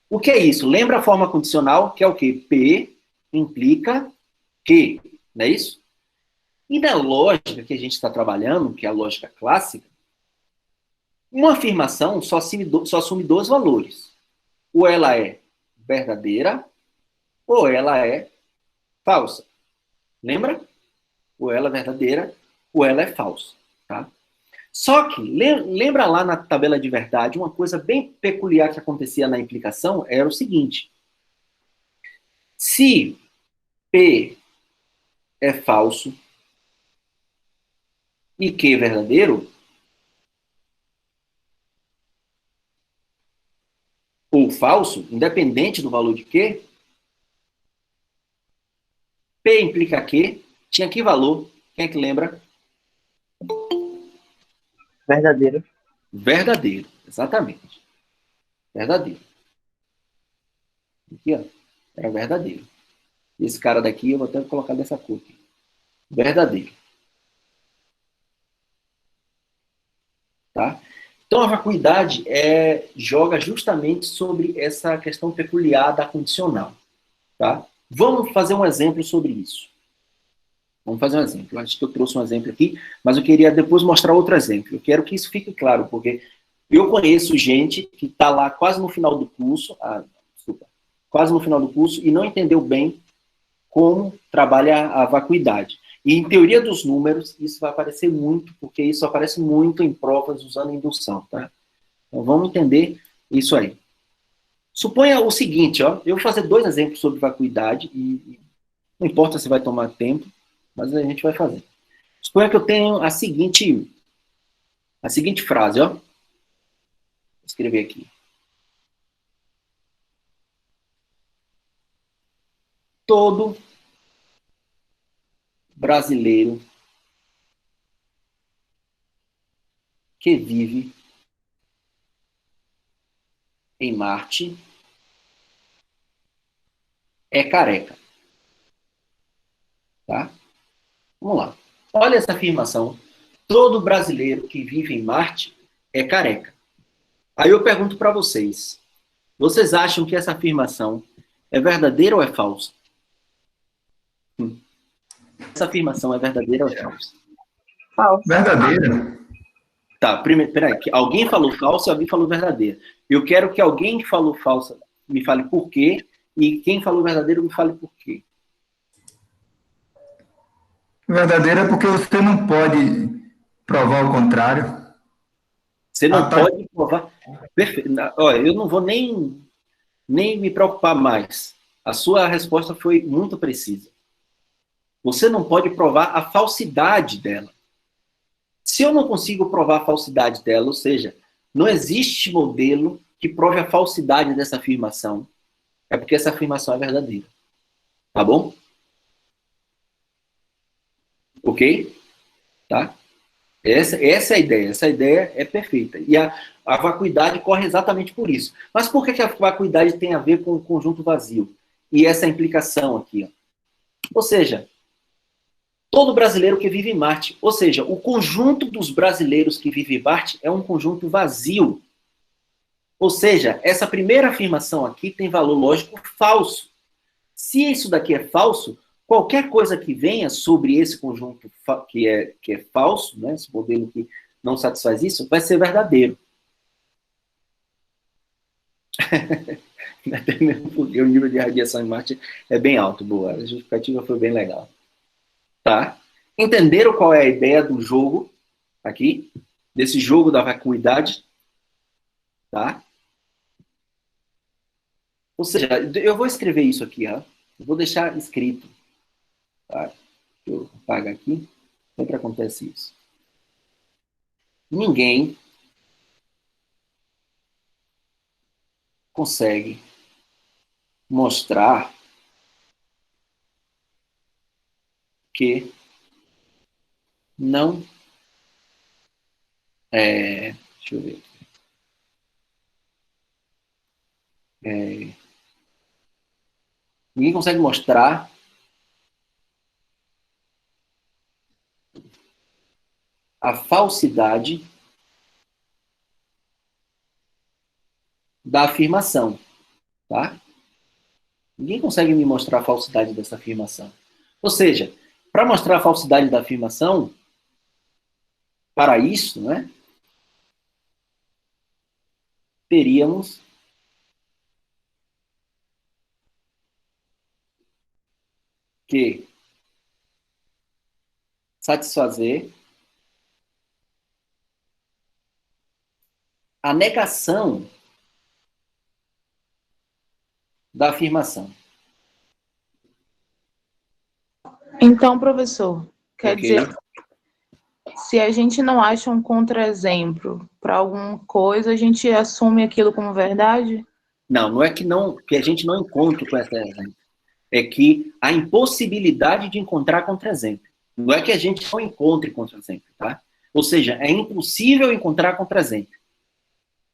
O que é isso? Lembra a forma condicional, que é o quê? P implica Q, não é isso? E na lógica que a gente está trabalhando, que é a lógica clássica, uma afirmação só assume dois valores. Ou ela é verdadeira, ou ela é falsa. Lembra? Ou ela é verdadeira, ou ela é falsa. Tá? Só que, lembra lá na tabela de verdade, uma coisa bem peculiar que acontecia na implicação era o seguinte. Se P é falso e Q é verdadeiro, ou falso, independente do valor de Q, P implica Q, tinha que valor? Quem é que lembra? Verdadeiro. Verdadeiro, exatamente. Verdadeiro. Aqui, ó, era verdadeiro. Esse cara daqui, eu vou até colocar dessa cor aqui. Verdadeiro. Tá? Então, a vacuidade joga justamente sobre essa questão peculiar da condicional. Tá? Vamos fazer um exemplo sobre isso. Vamos fazer um exemplo. Eu acho que eu trouxe um exemplo aqui, mas eu queria depois mostrar outro exemplo. Eu quero que isso fique claro, porque eu conheço gente que está lá quase no final do curso, quase no final do curso, e não entendeu bem como trabalha a vacuidade. E em teoria dos números, isso vai aparecer muito, porque isso aparece muito em provas usando indução, tá? Então vamos entender isso aí. Suponha o seguinte, ó, eu vou fazer dois exemplos sobre vacuidade, e não importa se vai tomar tempo, mas a gente vai fazer. Suponha que eu tenho a seguinte frase, ó. Vou escrever aqui. Todo brasileiro que vive em Marte é careca. Tá? Vamos lá. Olha essa afirmação. Todo brasileiro que vive em Marte é careca. Aí eu pergunto para vocês. Vocês acham que essa afirmação é verdadeira ou é falsa? Essa afirmação é verdadeira ou é falsa? Verdadeira. Tá, primeiro, peraí. Alguém falou falsa e alguém falou verdadeira. Eu quero que alguém que falou falsa me fale por quê e quem falou verdadeiro me fale por quê. Verdadeira porque você não pode provar o contrário. Você não pode provar. Perfeito. Olha, eu não vou nem me preocupar mais. A sua resposta foi muito precisa. Você não pode provar a falsidade dela. Se eu não consigo provar a falsidade dela, ou seja, não existe modelo que prove a falsidade dessa afirmação, é porque essa afirmação é verdadeira. Tá bom? Ok? Tá? Essa é a ideia. Essa ideia é perfeita. E a vacuidade corre exatamente por isso. Mas por que a vacuidade tem a ver com o conjunto vazio? E essa implicação aqui, ó. Ou seja, todo brasileiro que vive em Marte, ou seja, o conjunto dos brasileiros que vivem em Marte é um conjunto vazio. Ou seja, essa primeira afirmação aqui tem valor lógico falso. Se isso daqui é falso, qualquer coisa que venha sobre esse conjunto que é falso, né, esse modelo que não satisfaz isso, vai ser verdadeiro. Até mesmo porque o nível de radiação em Marte é bem alto. Boa, a justificativa foi bem legal. Tá? Entenderam qual é a ideia do jogo aqui? Desse jogo da vacuidade? Tá? Ou seja, eu vou escrever isso aqui, ó. Eu vou deixar escrito. Tá? Eu apago aqui. Sempre acontece isso. Ninguém consegue mostrar que não deixa eu ver. Ninguém consegue mostrar a falsidade da afirmação, tá? Ninguém consegue me mostrar a falsidade dessa afirmação. Ou seja, para mostrar a falsidade da afirmação, para isso, né, teríamos que satisfazer a negação da afirmação. Então, professor, quer Ok. dizer, se a gente não acha um contra-exemplo para alguma coisa, a gente assume aquilo como verdade? Não é que a gente não encontre com essa exemplo. É que a impossibilidade de encontrar contra-exemplo. Não é que a gente não encontre contra-exemplo, tá? Ou seja, é impossível encontrar contra-exemplo.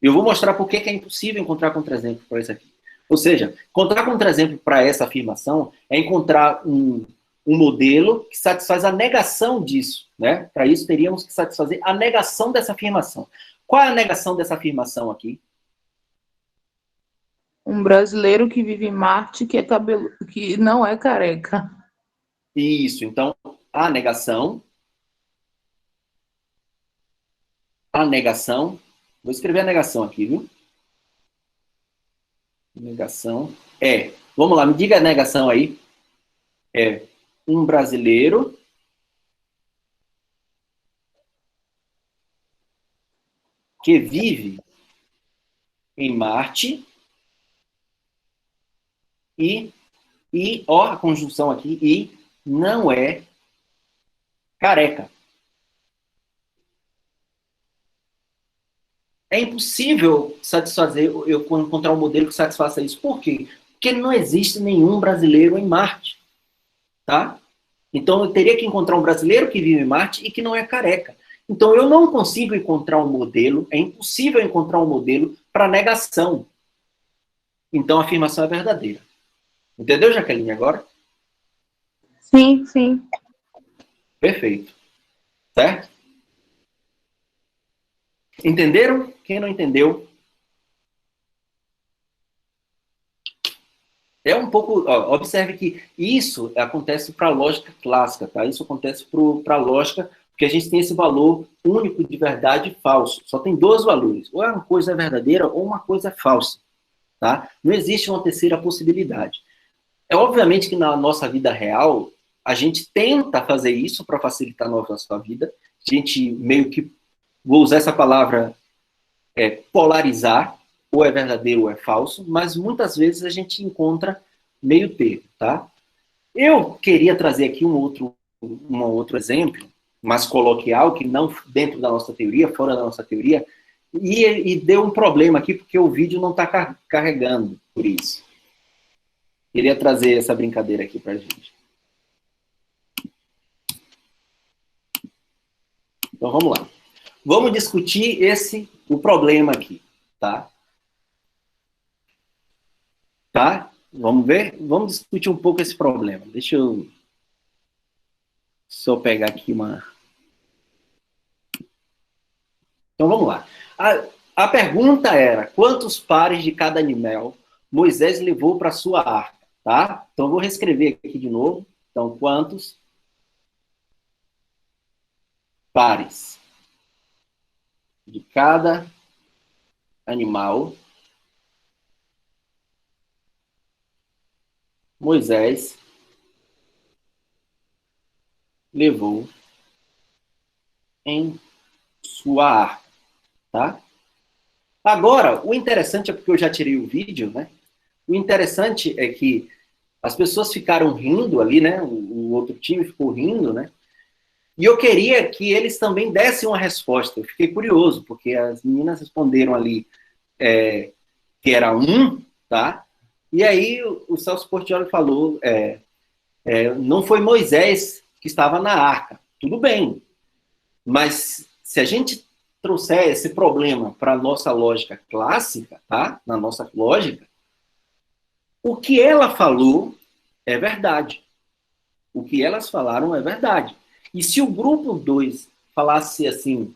Eu vou mostrar por que é impossível encontrar contra-exemplo para isso aqui. Ou seja, encontrar contra-exemplo para essa afirmação é encontrar um modelo que satisfaz a negação disso, né? Para isso, teríamos que satisfazer a negação dessa afirmação. Qual é a negação dessa afirmação aqui? Um brasileiro que vive em Marte que não é careca. Isso, então, a negação, vou escrever a negação aqui, viu? Negação vamos lá, me diga a negação aí. É um brasileiro que vive em Marte e ó, a conjunção aqui, e não é careca. É impossível satisfazer, eu encontrar um modelo que satisfaça isso. Por quê? Porque não existe nenhum brasileiro em Marte. Tá? Então, eu teria que encontrar um brasileiro que vive em Marte e que não é careca. Então, eu não consigo encontrar um modelo, é impossível encontrar um modelo para negação. Então, a afirmação é verdadeira. Entendeu, Jaqueline, agora? Sim, sim. Perfeito. Certo? Entenderam? Quem não entendeu? É um pouco... Ó, observe que isso acontece para a lógica clássica, tá? Isso acontece para a lógica, porque a gente tem esse valor único de verdade e falso. Só tem dois valores. Ou uma coisa é verdadeira ou uma coisa é falsa. Tá? Não existe uma terceira possibilidade. É obviamente que na nossa vida real, a gente tenta fazer isso para facilitar a nossa vida. A gente meio que, vou usar essa palavra, polarizar, ou é verdadeiro ou é falso, mas muitas vezes a gente encontra meio termo, tá? Eu queria trazer aqui um outro exemplo, mais coloquial, que não dentro da nossa teoria, fora da nossa teoria, e deu um problema aqui, porque o vídeo não está carregando por isso. Queria trazer essa brincadeira aqui para a gente. Então, vamos lá. Vamos discutir o problema aqui, tá? Tá? Vamos ver? Vamos discutir um pouco esse problema. Deixa eu só pegar aqui uma... Então, vamos lá. A pergunta era, quantos pares de cada animal Moisés levou para sua arca? Tá? Então, eu vou reescrever aqui de novo. Então, quantos pares de cada animal Moisés levou em sua arca, tá? Agora, o interessante é porque eu já tirei o vídeo, né? O interessante é que as pessoas ficaram rindo ali, né? O outro time ficou rindo, né? E eu queria que eles também dessem uma resposta. Eu fiquei curioso, porque as meninas responderam ali que era tá? E aí o Celso Portiolli falou, não foi Moisés que estava na arca. Tudo bem. Mas se a gente trouxer esse problema para a nossa lógica clássica, tá? Na nossa lógica, o que ela falou é verdade. O que elas falaram é verdade. E se o grupo 2 falasse assim,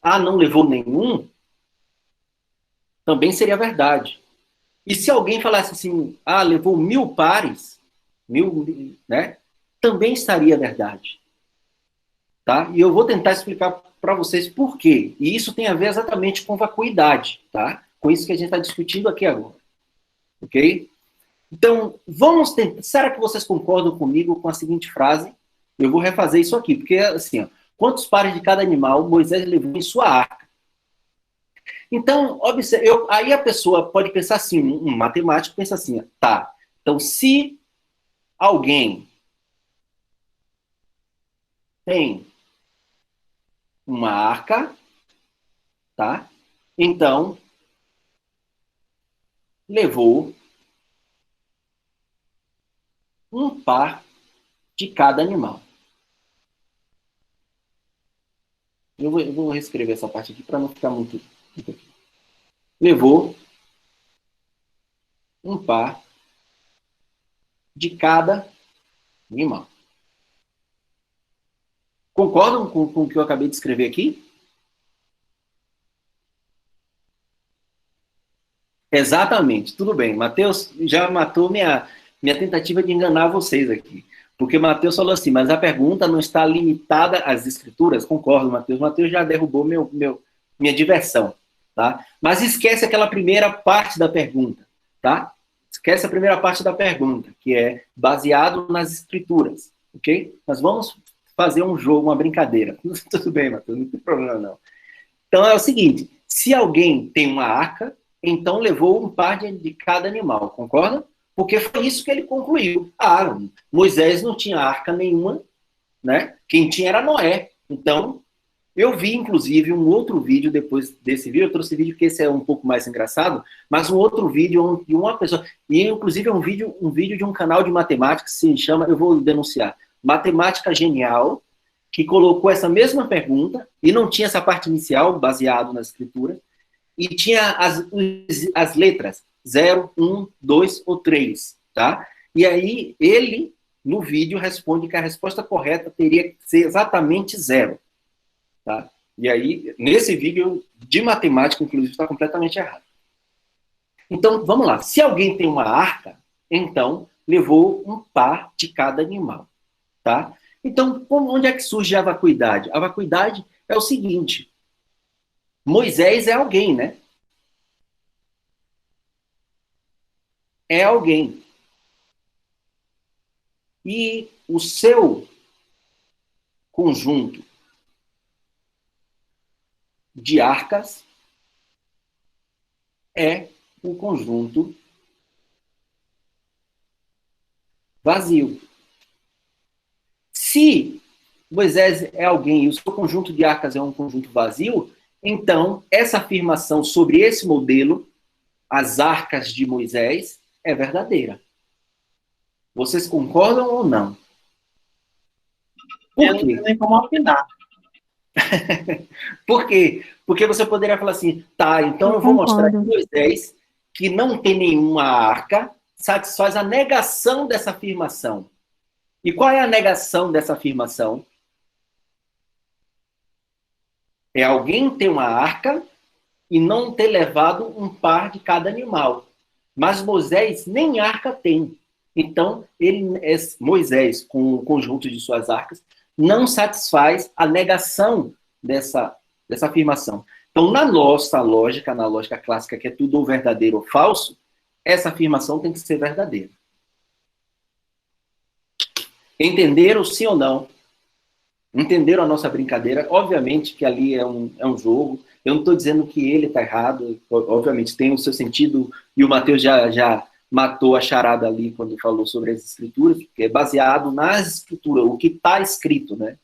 não levou nenhum, também seria verdade. E se alguém falasse assim, levou 1000 pares, 1000, né? Também estaria verdade. Tá? E eu vou tentar explicar para vocês por quê. E isso tem a ver exatamente com vacuidade, tá? Com isso que a gente está discutindo aqui agora. Ok? Então, vamos tentar... Será que vocês concordam comigo com a seguinte frase? Eu vou refazer isso aqui, porque assim, quantos pares de cada animal Moisés levou em sua arca? Então, observe, aí a pessoa pode pensar assim, um matemático pensa assim, tá, então se alguém tem uma arca, tá? Então, levou um par de cada animal. Eu vou reescrever essa parte aqui para não ficar muito... Levou um par de cada animal. Concordam com o que eu acabei de escrever aqui? Exatamente, tudo bem. Mateus já matou minha tentativa de enganar vocês aqui. Porque Mateus falou assim, mas a pergunta não está limitada às escrituras. Concordo, Mateus. Mateus já derrubou minha diversão. Tá? Mas esquece aquela primeira parte da pergunta. Tá? Esquece a primeira parte da pergunta, que é baseado nas escrituras. Ok? Mas vamos fazer um jogo, uma brincadeira. Tudo bem, Mateus, não tem problema não. Então é o seguinte, se alguém tem uma arca, então levou um par de cada animal, concorda? Porque foi isso que ele concluiu. Moisés não tinha arca nenhuma, né? Quem tinha era Noé. Então, eu vi, inclusive, um outro vídeo depois desse vídeo, eu trouxe vídeo que esse é um pouco mais engraçado, mas um outro vídeo de uma pessoa, e inclusive é um vídeo de um canal de matemática que se chama, eu vou denunciar, Matemática Genial, que colocou essa mesma pergunta, e não tinha essa parte inicial, baseado na escritura, e tinha as letras 0, 1, 2 ou 3, tá? E aí ele no vídeo responde que a resposta correta teria que ser exatamente 0. Tá? E aí, nesse vídeo de matemática, inclusive, está completamente errado. Então, vamos lá. Se alguém tem uma arca, então levou um par de cada animal. Tá? Então, onde é que surge a vacuidade? A vacuidade é o seguinte. Moisés é alguém, né? É alguém. E o seu conjunto de arcas é o conjunto vazio. Se Moisés é alguém e o seu conjunto de arcas é um conjunto vazio, então essa afirmação sobre esse modelo, as arcas de Moisés, é verdadeira. Vocês concordam ou não? Eu não tenho nem como opinar. Por quê? Porque você poderia falar assim, tá, então eu vou mostrar que Moisés, que não tem nenhuma arca, satisfaz a negação dessa afirmação. E qual é a negação dessa afirmação? É alguém ter uma arca e não ter levado um par de cada animal. Mas Moisés nem arca tem. Então, Moisés, com o conjunto de suas arcas, não satisfaz a negação dessa afirmação. Então, na nossa lógica, na lógica clássica, que é tudo ou verdadeiro ou falso, essa afirmação tem que ser verdadeira. Entenderam, sim ou não? Entenderam a nossa brincadeira? Obviamente que ali é um jogo. Eu não estou dizendo que ele está errado. Obviamente tem o seu sentido, e o Mateus já matou a charada ali quando falou sobre as escrituras, que é baseado nas escrituras, o que está escrito, né?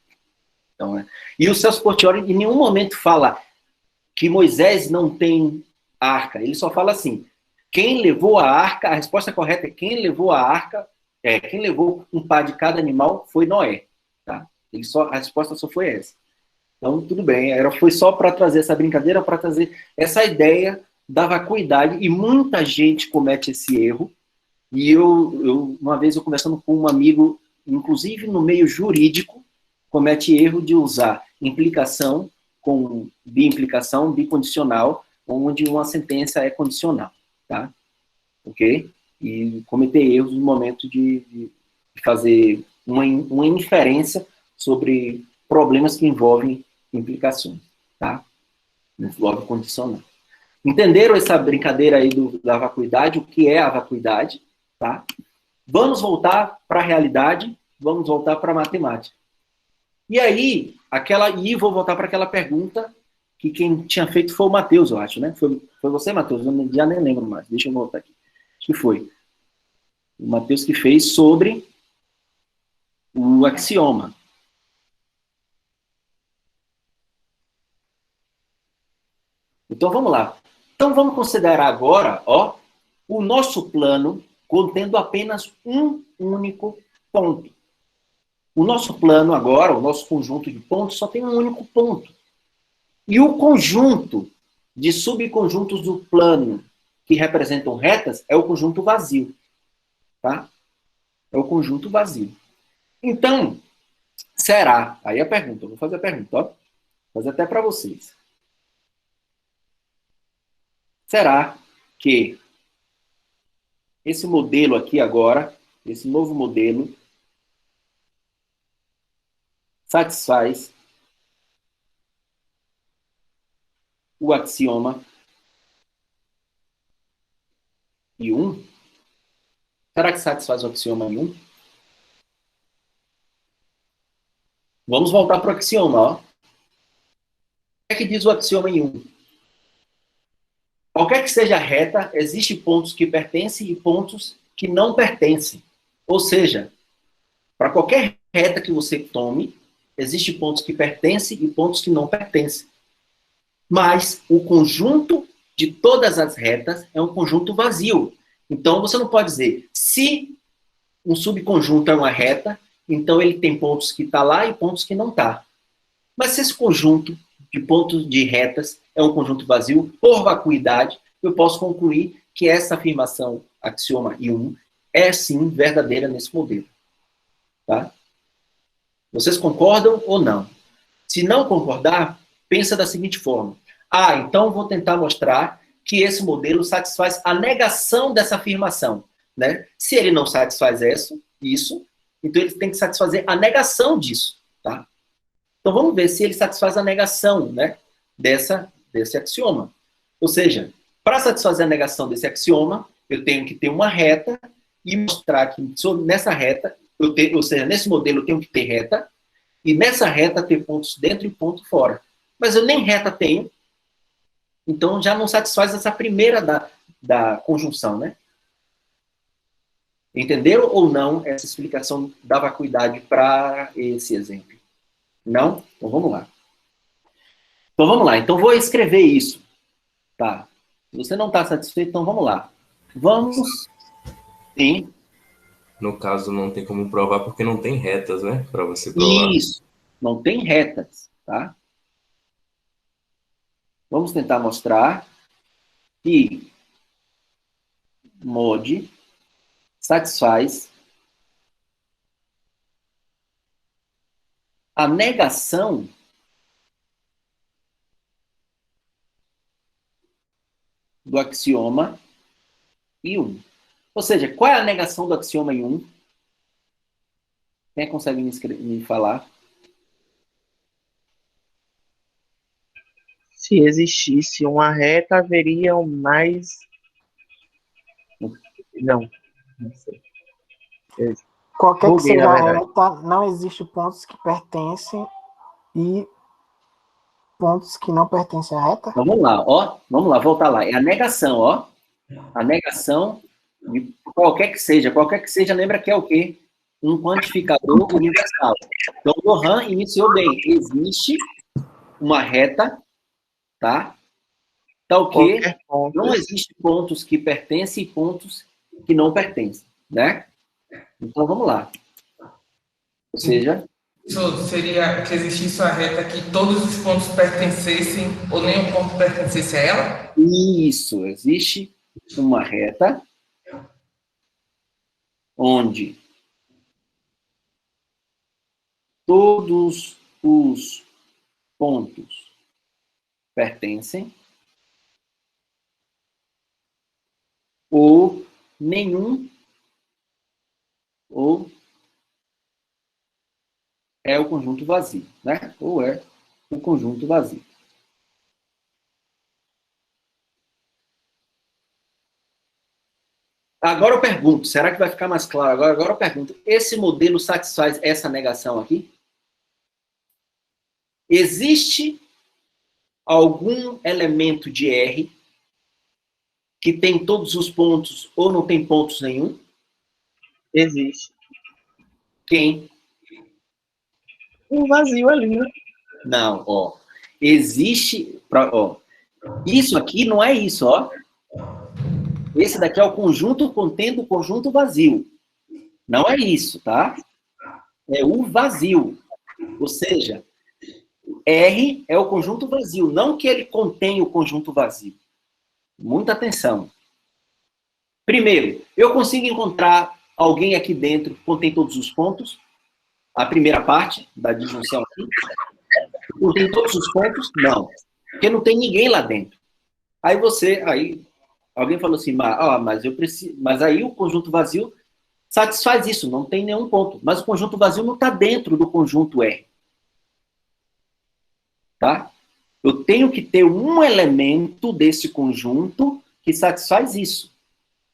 Então, E o Celso Portiolli em nenhum momento fala que Moisés não tem arca. Ele só fala assim, quem levou a arca, a resposta correta é quem levou a arca, quem levou um par de cada animal foi Noé. Tá? A resposta só foi essa. Então, tudo bem. Foi só para trazer essa brincadeira, para trazer essa ideia da vacuidade, e muita gente comete esse erro. E uma vez eu conversando com um amigo, inclusive no meio jurídico, comete erro de usar implicação com biimplicação, bicondicional, onde uma sentença é condicional, tá? Ok? E cometer erros no momento de fazer uma inferência sobre problemas que envolvem implicações, tá? Envolve condicional. Entenderam essa brincadeira aí da vacuidade? O que é a vacuidade? Tá? Vamos voltar para a realidade, vamos voltar para a matemática. E aí, vou voltar para aquela pergunta que quem tinha feito foi o Mateus, eu acho, né? Foi você, Mateus? Eu já nem lembro mais. Deixa eu voltar aqui. Acho que foi. O Mateus que fez sobre o axioma. Então, vamos lá. Então, vamos considerar agora, o nosso plano contendo apenas um único ponto. O nosso plano agora, o nosso conjunto de pontos, só tem um único ponto. E o conjunto de subconjuntos do plano que representam retas é o conjunto vazio. Tá? É o conjunto vazio. Então, será? Aí a pergunta, eu vou fazer a pergunta, Vou fazer até para vocês. Será que esse modelo aqui agora, esse novo modelo, satisfaz o axioma I1? Será que satisfaz o axioma I1? Vamos voltar para o axioma, O que é que diz o axioma I1? Qualquer que seja a reta, existem pontos que pertencem e pontos que não pertencem. Ou seja, para qualquer reta que você tome, existem pontos que pertencem e pontos que não pertencem. Mas o conjunto de todas as retas é um conjunto vazio. Então, você não pode dizer, se um subconjunto é uma reta, então ele tem pontos que estão lá e pontos que não estão. Mas se esse conjunto de pontos de retas é um conjunto vazio, por vacuidade, eu posso concluir que essa afirmação, axioma I1, é sim verdadeira nesse modelo. Tá? Vocês concordam ou não? Se não concordar, pensa da seguinte forma. Ah, então vou tentar mostrar que esse modelo satisfaz a negação dessa afirmação. Né? Se ele não satisfaz isso, então ele tem que satisfazer a negação disso. Tá? Então vamos ver se ele satisfaz a negação, né, desse axioma. Ou seja, para satisfazer a negação desse axioma, eu tenho que ter uma reta e mostrar que nessa reta, ou seja, nesse modelo eu tenho que ter reta, e nessa reta ter pontos dentro e ponto fora. Mas eu nem reta tenho, então já não satisfaz essa primeira da conjunção, né? Entenderam ou não essa explicação da vacuidade para esse exemplo? Não? Então vamos lá. Então vou escrever isso. Tá. Se você não está satisfeito, então vamos lá. Vamos. Sim. No caso, não tem como provar porque não tem retas, né? Para você provar. Isso. Não tem retas, tá? Vamos tentar mostrar que mod satisfaz a negação do axioma I1. Ou seja, qual é a negação do axioma I1? Quem consegue me falar? Se existisse uma reta, haveria mais... Não sei. Qualquer que Buguei, seja na a verdade. reta, não existe pontos que pertencem e pontos que não pertencem à reta? Então vamos lá, ó. Vamos lá, voltar lá. É a negação, ó. A negação de qualquer que seja, lembra que é o quê? Um quantificador universal. Então o Lohan iniciou bem. Existe uma reta, tá? Tá o quê? Não existe pontos que pertencem e pontos que não pertencem, né? Então vamos lá. Ou seja, Isso seria que existisse uma reta que todos os pontos pertencessem ou nenhum ponto pertencesse a ela? isso, existe uma reta onde todos os pontos pertencem ou nenhum ou é o conjunto vazio, né? Ou é o conjunto vazio. Agora eu pergunto, será que vai ficar mais claro? Agora eu pergunto, esse modelo satisfaz essa negação aqui? Existe algum elemento de R que tem todos os pontos ou não tem pontos nenhum? Existe. Quem? Um vazio ali, né? Não, ó. Existe... Ó, isso aqui não é isso, ó. Esse daqui é o conjunto contendo o conjunto vazio. Não é isso, tá? É o vazio. Ou seja, R é o conjunto vazio, não que ele contém o conjunto vazio. Muita atenção. Primeiro, eu consigo encontrar alguém aqui dentro que contém todos os pontos? A primeira parte da disjunção aqui. Contém todos os pontos? Não. Porque não tem ninguém lá dentro. Aí alguém falou assim, mas eu preciso. Mas aí o conjunto vazio satisfaz isso, não tem nenhum ponto. Mas o conjunto vazio não está dentro do conjunto R. Tá? Eu tenho que ter um elemento desse conjunto que satisfaz isso.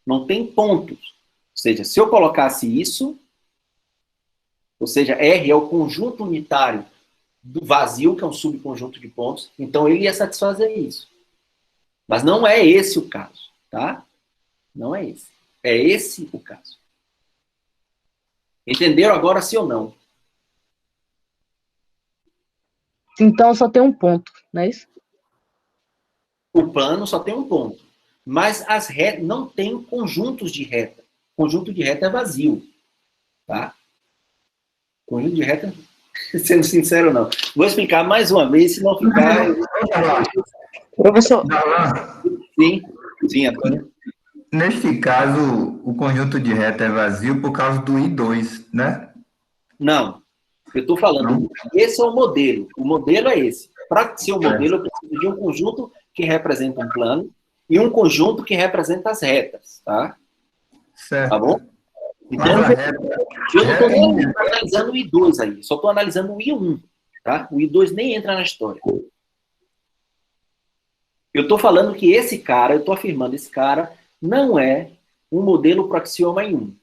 Não tem pontos. Ou seja, se eu colocasse isso, ou seja, R é o conjunto unitário do vazio, que é um subconjunto de pontos, então ele ia satisfazer isso. Mas não é esse o caso, tá? Não é esse. É esse o caso. Entenderam agora sim ou não? Então só tem um ponto, não é isso? O plano só tem um ponto. Mas as retas não tem conjuntos de reta. Conjunto de reta é vazio. Tá? Conjunto de reta, sendo sincero, não. Vou explicar mais uma vez, se não ficar... Professor. Sim, Antônio. Neste caso, o conjunto de reta é vazio por causa do I2, né? Não. Eu estou falando, esse é o modelo. O modelo é esse. Para ser um modelo, eu preciso de um conjunto que representa um plano e um conjunto que representa as retas, tá? Certo. Tá bom? Então, eu não estou nem analisando o I2 aí, só estou analisando o I1, tá? O I2 nem entra na história. Eu estou falando que esse cara, eu estou afirmando, esse cara não é um modelo para axioma em 1.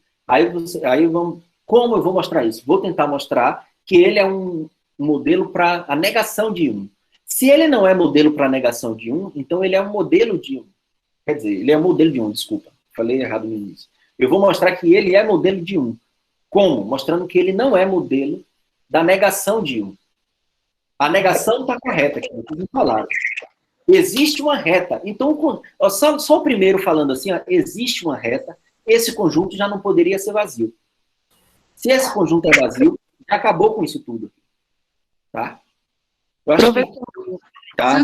Como eu vou mostrar isso? Vou tentar mostrar que ele é um modelo para a negação de 1. Se ele não é modelo para a negação de 1, então ele é um modelo de 1. Quer dizer, ele é um modelo de 1, desculpa. Falei errado no início. Eu vou mostrar que ele é modelo de 1. Como? Mostrando que ele não é modelo da negação de 1. A negação está correta, que vocês falaram. Existe uma reta. Então, só o primeiro falando assim, ó, existe uma reta, esse conjunto já não poderia ser vazio. Se esse conjunto é vazio, já acabou com isso tudo. Tá? Eu acho que... Tá,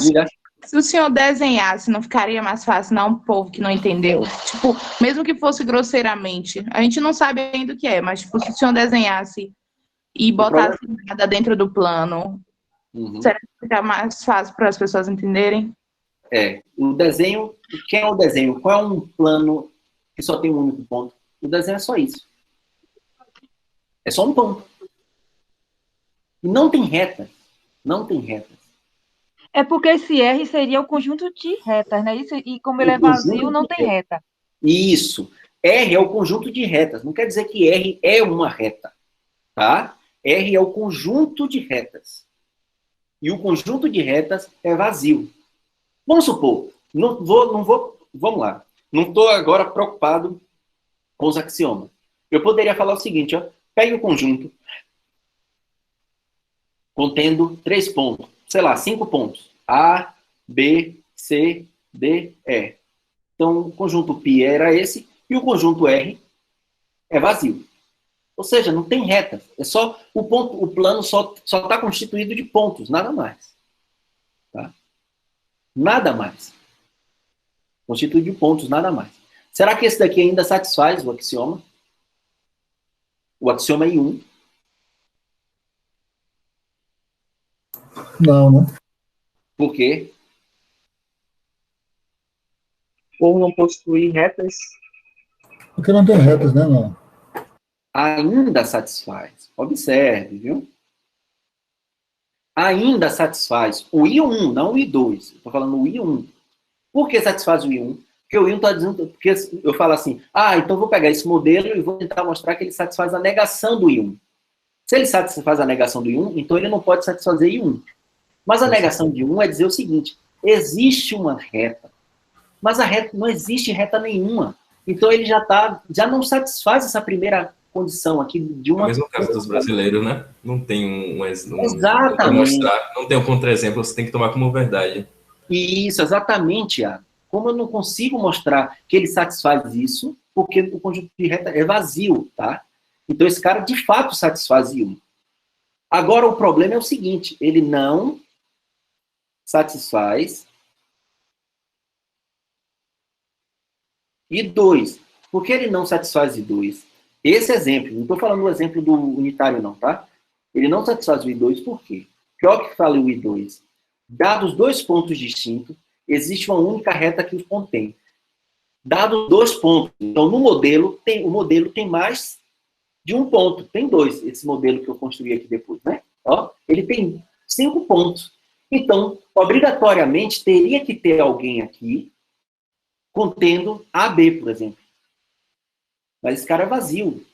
se o senhor desenhasse, não ficaria mais fácil, não, um povo que não entendeu? Tipo, mesmo que fosse grosseiramente, a gente não sabe ainda o que é, mas tipo, se o senhor desenhasse e botasse nada dentro do plano, será que fica mais fácil para as pessoas entenderem? O desenho, quem é o desenho? Qual é um plano que só tem um único ponto? O desenho é só isso. É só um ponto. E não tem reta. Não tem reta. É porque esse R seria o conjunto de retas, né? Isso, e como ele é vazio, não tem reta. Isso. R é o conjunto de retas. Não quer dizer que R é uma reta. Tá? R é o conjunto de retas. E o conjunto de retas é vazio. Vamos supor, vamos lá. Não estou agora preocupado com os axiomas. Eu poderia falar o seguinte, ó, pegue o conjunto contendo 3 pontos, sei lá, 5 pontos. A, B, C, D, E. Então, o conjunto π era esse, e o conjunto R é vazio. Ou seja, não tem retas. É só o plano só está constituído de pontos, nada mais. Tá? Nada mais. Constituído de pontos, nada mais. Será que esse daqui ainda satisfaz o axioma? O axioma I1? Não, né? Por quê? Por não possuir retas. Porque não tem retas, né, não? Ainda satisfaz. Observe, viu? Ainda satisfaz o I1, não o I2. Estou falando o I1. Por que satisfaz o I1? Porque o I1 está dizendo... Porque eu falo assim, então vou pegar esse modelo e vou tentar mostrar que ele satisfaz a negação do I1. Se ele satisfaz a negação do I1, então ele não pode satisfazer I1. Mas a negação de 1 é dizer o seguinte, existe uma reta, mas a reta não existe reta nenhuma. Então ele já não satisfaz essa primeira condição aqui de uma... No mesmo caso dos brasileiros, né? Não tem Exatamente. Não tem um contra-exemplo, você tem que tomar como verdade. Isso, exatamente, Iago. Como eu não consigo mostrar que ele satisfaz isso, porque o conjunto de reta é vazio, tá? Então esse cara de fato satisfaz I1. Agora o problema é o seguinte, ele não satisfaz I2. Por que ele não satisfaz I2? Esse exemplo, não estou falando do exemplo do unitário não, tá? Ele não satisfaz o I2 por quê? Pior que fala o I2. Dados 2 pontos distintos, existe uma única reta que os contém. Dados 2 pontos. Então, no modelo, o modelo tem mais de um ponto. Tem 2, esse modelo que eu construí aqui depois, né? Ó, ele tem 5 pontos. Então, obrigatoriamente, teria que ter alguém aqui contendo AB, por exemplo. Mas esse cara é vazio.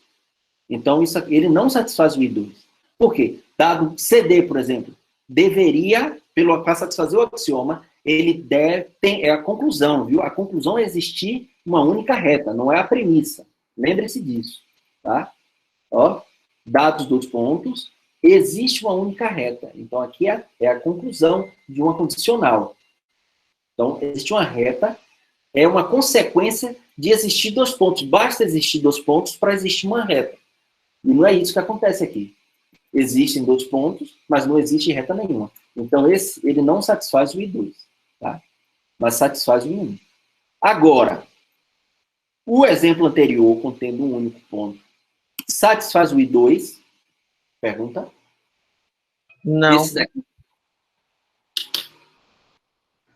Então, ele não satisfaz o I2. Por quê? Dado CD, por exemplo, deveria, para satisfazer o axioma, ele é a conclusão, viu? A conclusão é existir uma única reta, não é a premissa. Lembre-se disso, tá? Ó, dados 2 pontos, existe uma única reta. Então, aqui é a conclusão de uma condicional. Então, existe uma reta, é uma consequência de existir 2 pontos. Basta existir 2 pontos para existir uma reta. E não é isso que acontece aqui. Existem 2 pontos, mas não existe reta nenhuma. Então, ele não satisfaz o I2, tá? Mas satisfaz o I1. Agora, o exemplo anterior, contendo um único ponto, satisfaz o I2, Pergunta? Não. Esse daqui.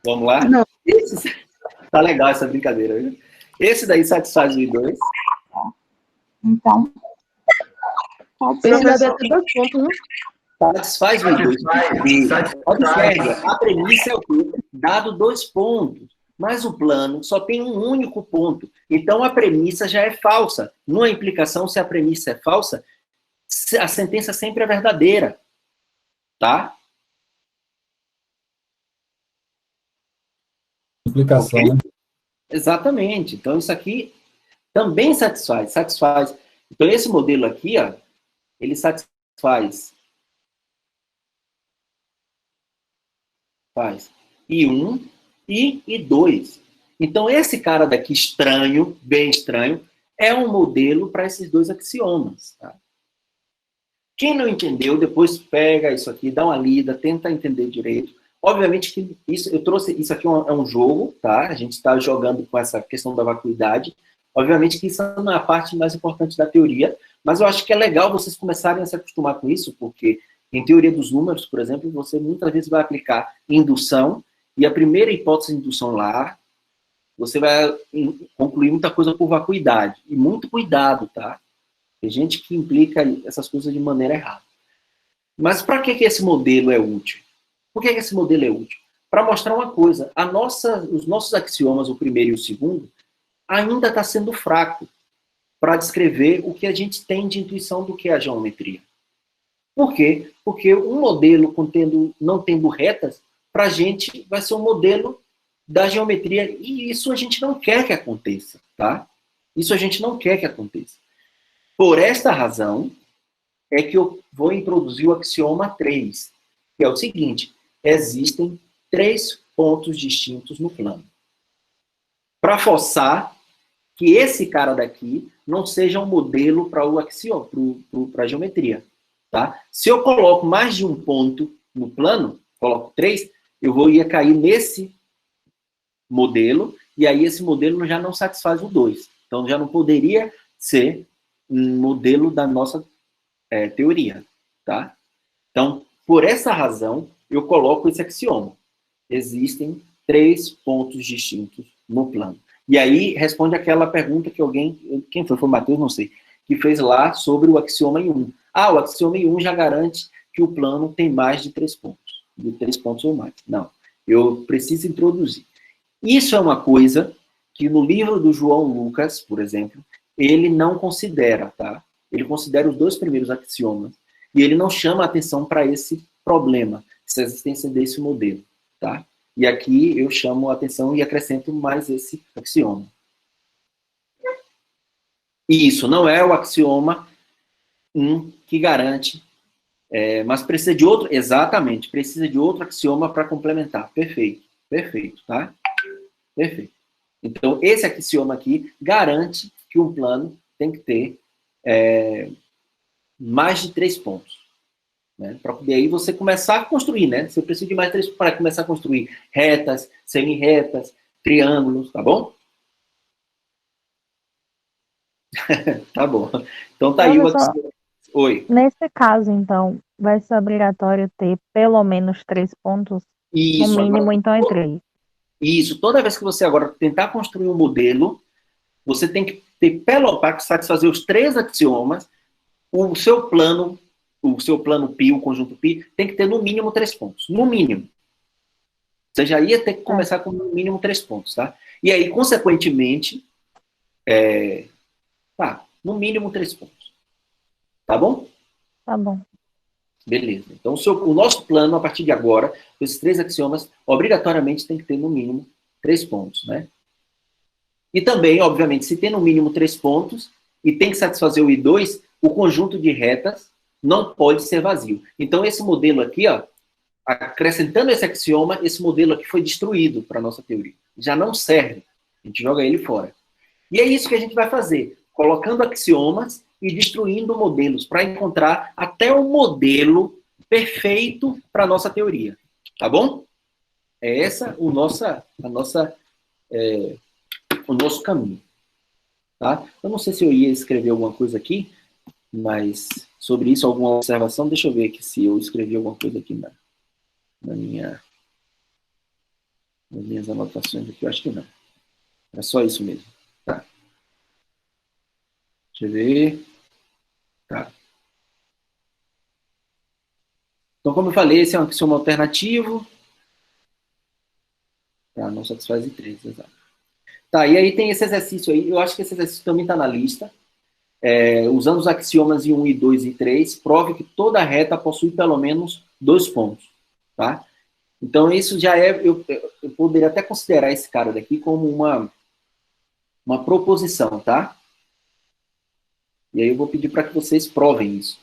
Vamos lá? Não. Tá legal essa brincadeira, viu? Esse daí satisfaz o I2. Então, pode ser. Esse deve ter 2 pontos, né? Satisfaz o I2. Satisfaz. Observe, a premissa é o quê? Dado 2 pontos. Mas o plano só tem um único ponto. Então a premissa já é falsa. Numa implicação, se a premissa é falsa, a sentença sempre é verdadeira. Tá? Explicação, Ok? né? Exatamente. Então isso aqui também satisfaz. Então esse modelo aqui, ó, ele satisfaz I1 e I2. Então esse cara daqui estranho, bem estranho, é um modelo para esses 2 axiomas. Tá? Quem não entendeu, depois pega isso aqui, dá uma lida, tenta entender direito. Obviamente que eu trouxe isso aqui é um jogo, tá? A gente está jogando com essa questão da vacuidade. Obviamente que isso não é a parte mais importante da teoria, mas eu acho que é legal vocês começarem a se acostumar com isso, porque em teoria dos números, por exemplo, você muitas vezes vai aplicar indução, e a primeira hipótese de indução lá, você vai concluir muita coisa por vacuidade. E muito cuidado, tá? Tem gente que implica essas coisas de maneira errada. Mas para que esse modelo é útil? Por que esse modelo é útil? Para mostrar uma coisa. Os nossos axiomas, o primeiro e o segundo, ainda está sendo fraco para descrever o que a gente tem de intuição do que é a geometria. Por quê? Porque um modelo não tendo retas, para a gente vai ser um modelo da geometria, e isso a gente não quer que aconteça, tá? Isso a gente não quer que aconteça. Por esta razão, é que eu vou introduzir o axioma 3, que é o seguinte: existem 3 pontos distintos no plano. Para forçar que esse cara daqui não seja um modelo para o axioma, para a geometria. Tá? Se eu coloco mais de um ponto no plano, coloco 3, eu ia cair nesse modelo, e aí esse modelo já não satisfaz o 2. Então já não poderia ser um modelo da nossa teoria. Tá? Então, por essa razão, eu coloco esse axioma. Existem 3 pontos distintos no plano. E aí responde aquela pergunta que quem foi o Matheus, não sei, que fez lá sobre o axioma I1. O axioma I1 já garante que o plano tem mais de 3 pontos. De 3 pontos ou mais. Não. Eu preciso introduzir. Isso é uma coisa que no livro do João Lucas, por exemplo, ele não considera, tá? Ele considera os 2 primeiros axiomas. E ele não chama atenção para esse problema, essa existência desse modelo, tá? E aqui eu chamo a atenção e acrescento mais esse axioma. E isso não é o axioma 1 que garante, mas precisa de outro, exatamente, precisa de outro axioma para complementar. Perfeito, tá? Perfeito. Então, esse axioma aqui garante que um plano tem que ter mais de 3 pontos. Né? Para poder aí você começar a construir, né? Você precisa de mais 3 para começar a construir retas, semi-retas, triângulos, tá bom? Tá bom. Então tá aí o axioma. Oi. Nesse caso, então, vai ser obrigatório ter pelo menos 3 pontos? Isso, no mínimo, agora, então, é 3. Isso. Toda vez que você agora tentar construir um modelo, você tem que ter, para satisfazer os 3 axiomas, o seu plano π, o conjunto π, tem que ter no mínimo 3 pontos. No mínimo. Você já ia ter que começar com no mínimo 3 pontos, tá? E aí, consequentemente, no mínimo 3 pontos. Tá bom? Tá bom. Beleza. Então, o nosso plano, a partir de agora, esses 3 axiomas, obrigatoriamente tem que ter no mínimo 3 pontos, né? E também, obviamente, se tem no mínimo 3 pontos e tem que satisfazer o I2, o conjunto de retas não pode ser vazio. Então, esse modelo aqui, ó, acrescentando esse axioma, esse modelo aqui foi destruído para a nossa teoria. Já não serve. A gente joga ele fora. E é isso que a gente vai fazer, colocando axiomas e destruindo modelos, para encontrar até o modelo perfeito para a nossa teoria. Tá bom? É essa o nosso caminho. Tá? Eu não sei se eu ia escrever alguma coisa aqui, mas sobre isso, alguma observação? Deixa eu ver aqui se eu escrevi alguma coisa aqui nas minhas anotações aqui. Eu acho que não. É só isso mesmo. Tá. Deixa eu ver. Tá. Então, como eu falei, esse é um axioma alternativo. Tá, não satisfaz em 3, exato. Tá, e aí tem esse exercício aí. Eu acho que esse exercício também está na lista. Usando os axiomas em 1, e 2 e 3, prove que toda reta possui pelo menos 2 pontos. Tá? Então, isso já é... Eu poderia até considerar esse cara daqui como uma proposição, tá? E aí eu vou pedir para que vocês provem isso.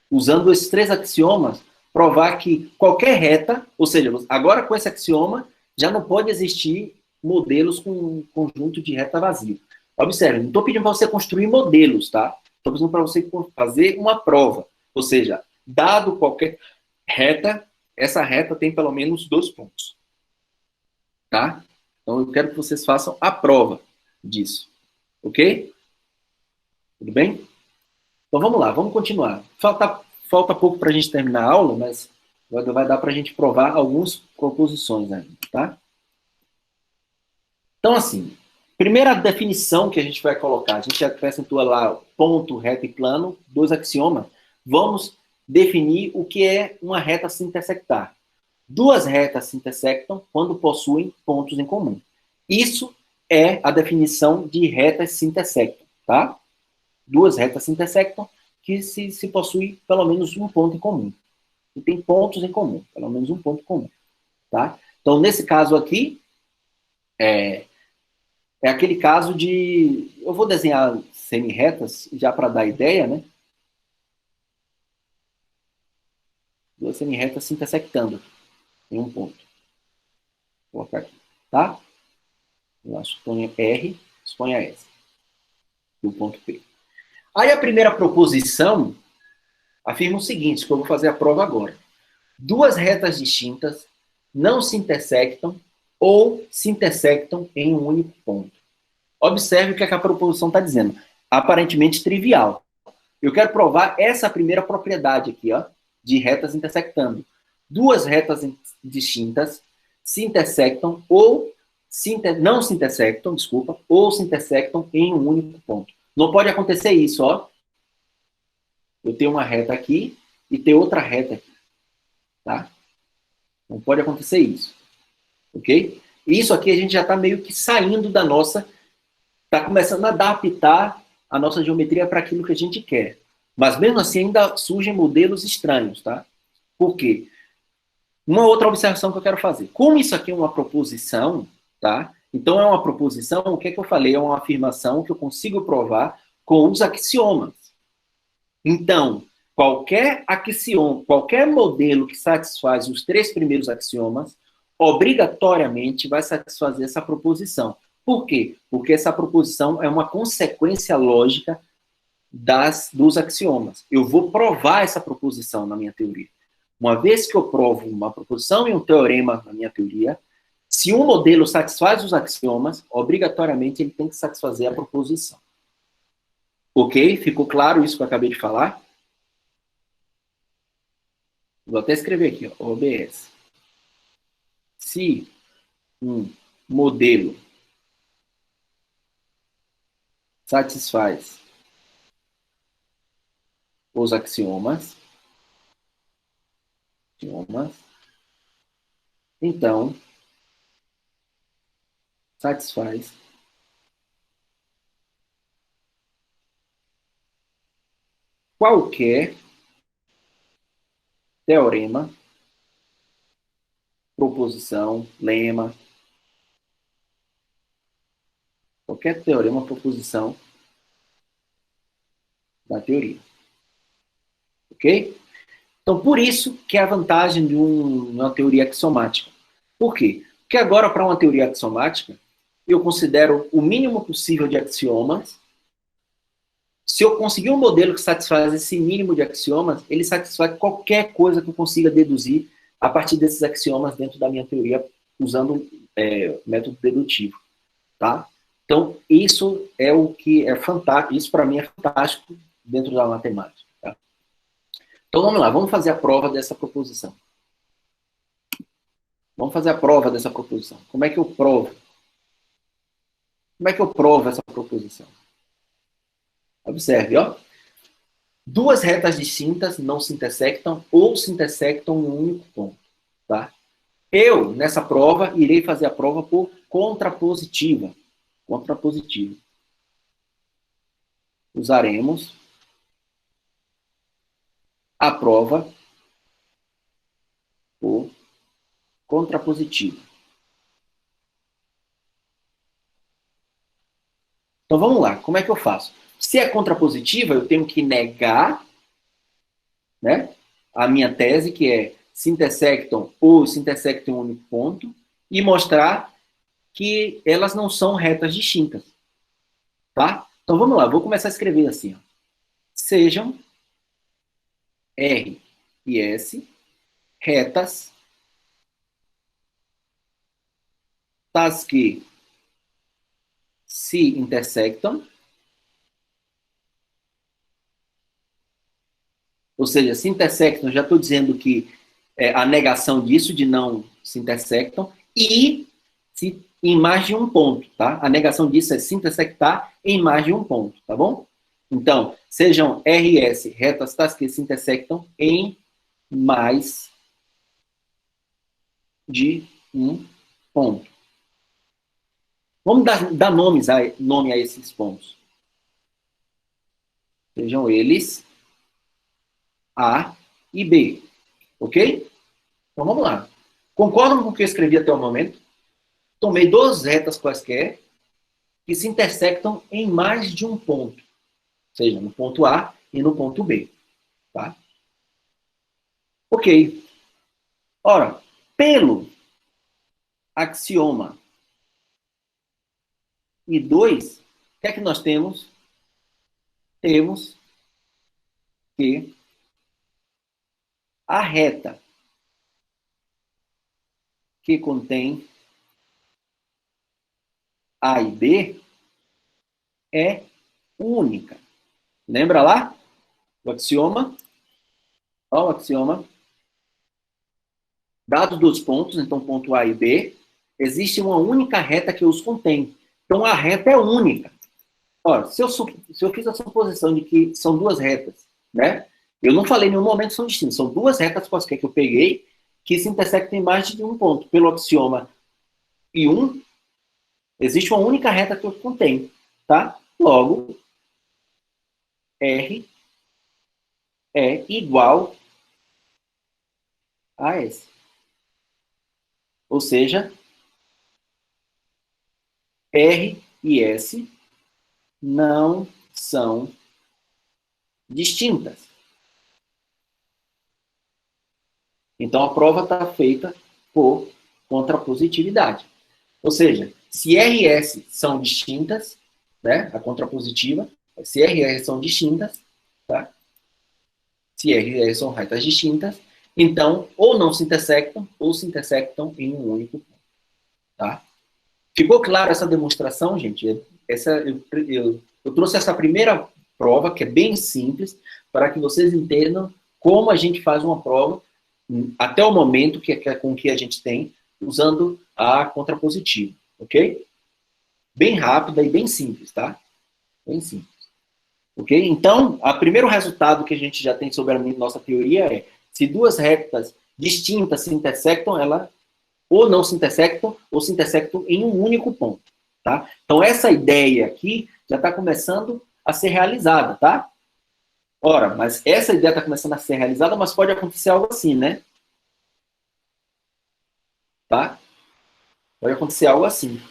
Usando esses 3 axiomas, provar que qualquer reta, ou seja, agora com esse axioma, já não pode existir modelos com um conjunto de reta vazio. Observe, não estou pedindo para você construir modelos, tá? Estou pedindo para você fazer uma prova. Ou seja, dado qualquer reta, essa reta tem pelo menos 2 pontos. Tá? Então eu quero que vocês façam a prova disso. Ok? Tudo bem? Então vamos lá, vamos continuar. Falta pouco para a gente terminar a aula, mas vai dar para a gente provar algumas proposições ainda, tá? Então, assim, primeira definição que a gente vai colocar, a gente acrescentou lá ponto, reta e plano, 2 axiomas. Vamos definir o que é uma reta se intersectar. 2 retas se intersectam quando possuem pontos em comum. Isso é a definição de retas se intersectam, tá? 2 retas se intersectam que se possui pelo menos um ponto em comum. E tem pontos em comum, pelo menos um ponto em comum, tá? Então, nesse caso aqui, é aquele caso de... Eu vou desenhar semi-retas, já para dar ideia, né? 2 semi-retas se intersectando em um ponto. Vou colocar aqui, tá? Eu acho que põe R, exponha S. E o ponto P. Aí a primeira proposição afirma o seguinte, que eu vou fazer a prova agora. 2 retas distintas não se intersectam ou se intersectam em um único ponto. Observe o que a proposição está dizendo. Aparentemente trivial. Eu quero provar essa primeira propriedade aqui, ó, de retas intersectando. 2 retas distintas se intersectam ou não se intersectam, desculpa, ou se intersectam em um único ponto. Não pode acontecer isso, ó. Eu tenho uma reta aqui e tenho outra reta aqui, tá? Não pode acontecer isso, ok? Isso aqui a gente já está meio que saindo da nossa... Está começando a adaptar a nossa geometria para aquilo que a gente quer. Mas mesmo assim ainda surgem modelos estranhos, tá? Por quê? Uma outra observação que eu quero fazer. Como isso aqui é uma proposição, tá? Então é uma proposição, o que é que eu falei? É uma afirmação que eu consigo provar com os axiomas. Então, qualquer axioma, qualquer modelo que satisfaz os 3 primeiros axiomas, obrigatoriamente vai satisfazer essa proposição. Por quê? Porque essa proposição é uma consequência lógica dos axiomas. Eu vou provar essa proposição na minha teoria. Uma vez que eu provo uma proposição e um teorema na minha teoria, se um modelo satisfaz os axiomas, obrigatoriamente ele tem que satisfazer a proposição. Ok? Ficou claro isso que eu acabei de falar? Vou até escrever aqui, ó, OBS. Se um modelo satisfaz os axiomas, então satisfaz qualquer teorema, proposição, lema, qualquer teorema, proposição da teoria. Ok? Então, por isso que é a vantagem de uma teoria axiomática. Por quê? Porque agora, para uma teoria axiomática, eu considero o mínimo possível de axiomas. Se eu conseguir um modelo que satisfaz esse mínimo de axiomas, ele satisfaz qualquer coisa que eu consiga deduzir a partir desses axiomas dentro da minha teoria, usando método dedutivo. Tá? Então, isso é o que é fantástico, isso para mim é fantástico dentro da matemática. Tá? Então vamos lá, vamos fazer a prova dessa proposição. Vamos fazer a prova dessa proposição. Como é que eu provo? Como é que eu provo essa proposição? Observe, ó. Duas retas distintas não se intersectam ou se intersectam em um único ponto. Tá? Eu, nessa prova, irei fazer a prova por contrapositiva. Contrapositiva. Usaremos a prova por contrapositiva. Então vamos lá, como é que eu faço? Se é contrapositiva, eu tenho que negar, né, a minha tese, que é se intersectam ou se intersectam em um único ponto, e mostrar que elas não são retas distintas. Tá? Então vamos lá, vou começar a escrever assim. Ó. Sejam R e S retas tais que se intersectam, ou seja, se intersectam, já estou dizendo que é a negação disso, de não se intersectam, e se, em mais de um ponto, tá? A negação disso é se intersectar em mais de um ponto, tá bom? Então, sejam R e S retas tais que se intersectam em mais de um ponto. Vamos dar nome a esses pontos. Sejam eles A e B. Ok? Então vamos lá. Concordam com o que eu escrevi até o momento? Tomei duas retas quaisquer que se intersectam em mais de um ponto. Ou seja, no ponto A e no ponto B. Tá? Ok. Ora, pelo axioma e 2, o que é que nós temos? Temos que a reta que contém A e B é única. Lembra lá? O axioma. Ó, o axioma. Dados dos pontos, então ponto A e B, existe uma única reta que os contém. Então a reta é única. Ora, se eu fiz a suposição de que são duas retas, né? Eu não falei em nenhum momento que são distintas. São duas retas quaisquer que eu peguei que se intersectam em mais de um ponto. Pelo axioma I1, existe uma única reta que eu contém, tá? Logo, R é igual a S. Ou seja, R e S não são distintas. Então, a prova está feita por contrapositividade. Ou seja, se R e S são distintas, né, a contrapositiva, se R e S são distintas, tá? Se R e S são retas distintas, então, ou não se intersectam, ou se intersectam em um único ponto. Tá? Ficou claro essa demonstração, gente? Eu trouxe essa primeira prova, que é bem simples, para que vocês entendam como a gente faz uma prova, até o momento que é com que a gente tem, usando a contrapositiva, ok? Bem rápida e bem simples, tá? Bem simples. Ok? Então, o primeiro resultado que a gente já tem sobre a nossa teoria é, se duas retas distintas se intersectam, elas ou não se intersectam, ou se intersectam em um único ponto, tá? Então, essa ideia aqui já está começando a ser realizada, tá? Ora, mas essa ideia está começando a ser realizada, mas pode acontecer algo assim, né? Tá? Pode acontecer algo assim.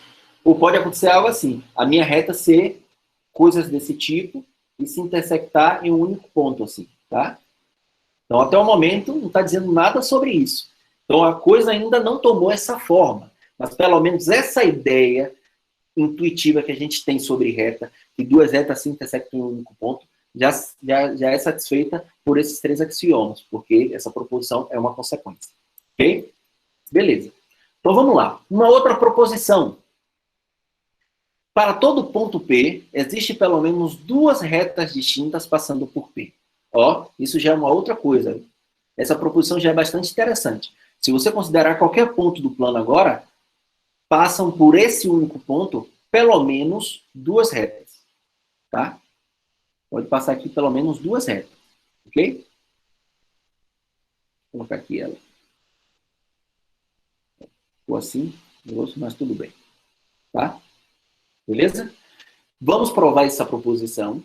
Ou pode acontecer algo assim, a minha reta ser coisas desse tipo e se intersectar em um único ponto, assim, tá? Então, até o momento, não está dizendo nada sobre isso. Então, a coisa ainda não tomou essa forma. Mas, pelo menos, essa ideia intuitiva que a gente tem sobre reta, que duas retas se intersectam em um único ponto, já é satisfeita por esses três axiomas, porque essa proposição é uma consequência. Ok? Beleza. Então, vamos lá. Uma outra proposição. Para todo ponto P, existe pelo menos duas retas distintas passando por P. Ó, isso já é uma outra coisa. Essa proposição já é bastante interessante. Se você considerar qualquer ponto do plano agora, passam por esse único ponto pelo menos duas retas. Tá? Pode passar aqui pelo menos duas retas. Ok? Vou colocar aqui ela. Ficou assim, grosso, mas tudo bem. Tá? Beleza? Vamos provar essa proposição.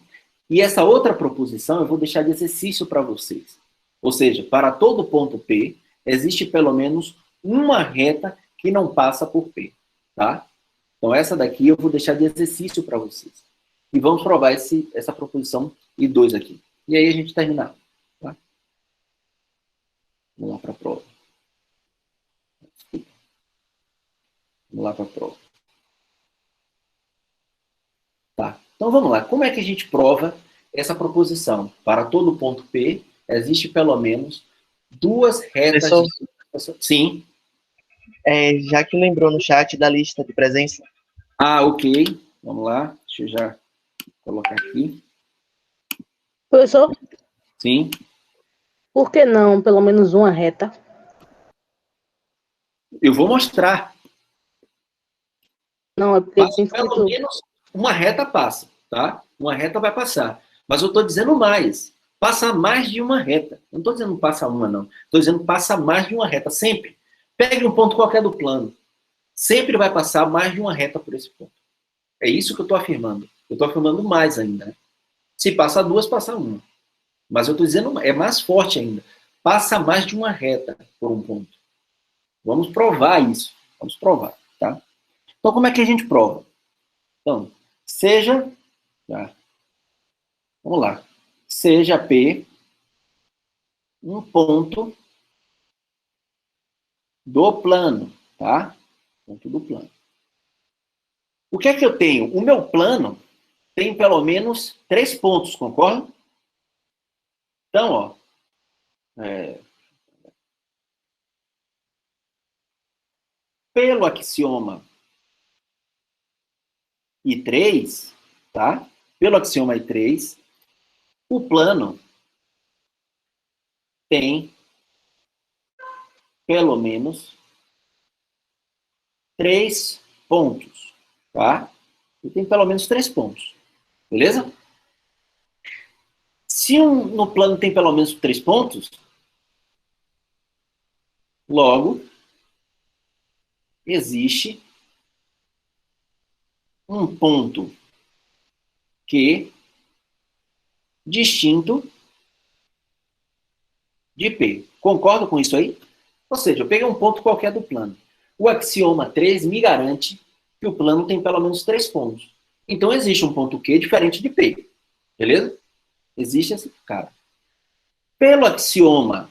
E essa outra proposição eu vou deixar de exercício para vocês. Ou seja, para todo ponto P, existe pelo menos uma reta que não passa por P. Tá? Então, essa daqui eu vou deixar de exercício para vocês. E vamos provar essa proposição I2 aqui. E aí a gente termina. Tá? Vamos lá para a prova. Vamos lá para a prova. Tá. Então, vamos lá. Como é que a gente prova essa proposição? Para todo ponto P, existe pelo menos duas retas... Sim. Já que lembrou no chat da lista de presença. Ah, ok. Vamos lá. Deixa eu já colocar aqui. Professor, Sim. por que não pelo menos uma reta? Eu vou mostrar. Não, é porque tem Pelo escrito... menos uma reta passa, tá? Uma reta vai passar. Mas eu estou dizendo mais. Passa mais de uma reta. Eu não estou dizendo passa uma, não. Estou dizendo passa mais de uma reta. Sempre. Pegue um ponto qualquer do plano. Sempre vai passar mais de uma reta por esse ponto. É isso que eu estou afirmando. Eu estou afirmando mais ainda. Né? Se passa duas, passa uma. Mas eu estou dizendo, é mais forte ainda. Passa mais de uma reta por um ponto. Vamos provar isso. Vamos provar, tá? Então, como é que a gente prova? Então, seja... Tá? Vamos lá. Seja P um ponto do plano, tá? Ponto do plano. O que é que eu tenho? O meu plano tem pelo menos 3 pontos, concorda? Então, ó, pelo axioma I3, tá? Pelo axioma I3, o plano tem pelo menos 3 pontos, tá? Ele tem pelo menos 3 pontos, beleza? Se no plano tem pelo menos 3 pontos, logo, existe um ponto Q distinto de P. Concorda com isso aí? Ou seja, eu peguei um ponto qualquer do plano. O axioma 3 me garante que o plano tem pelo menos 3 pontos. Então, existe um ponto Q diferente de P. Beleza? Existe esse cara. Pelo axioma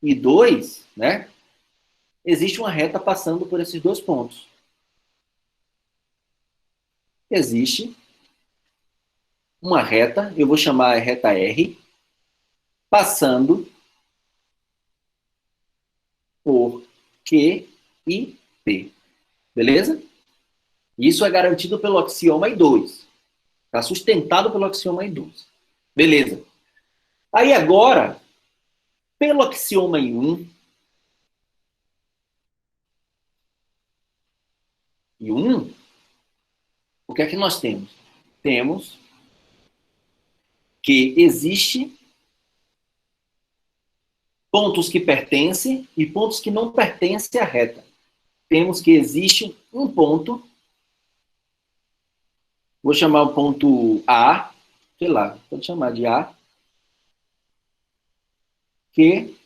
I2, né? Existe uma reta passando por esses 2 pontos. Existe uma reta, eu vou chamar a reta R, passando por Q e P. Beleza? Isso é garantido pelo axioma I2. Está sustentado pelo axioma I2. Beleza. Aí agora, pelo axioma I1, o que é que nós temos? Temos que existe pontos que pertencem e pontos que não pertencem à reta. Temos que existe um ponto, vou chamar o ponto A, sei lá, pode chamar de A, que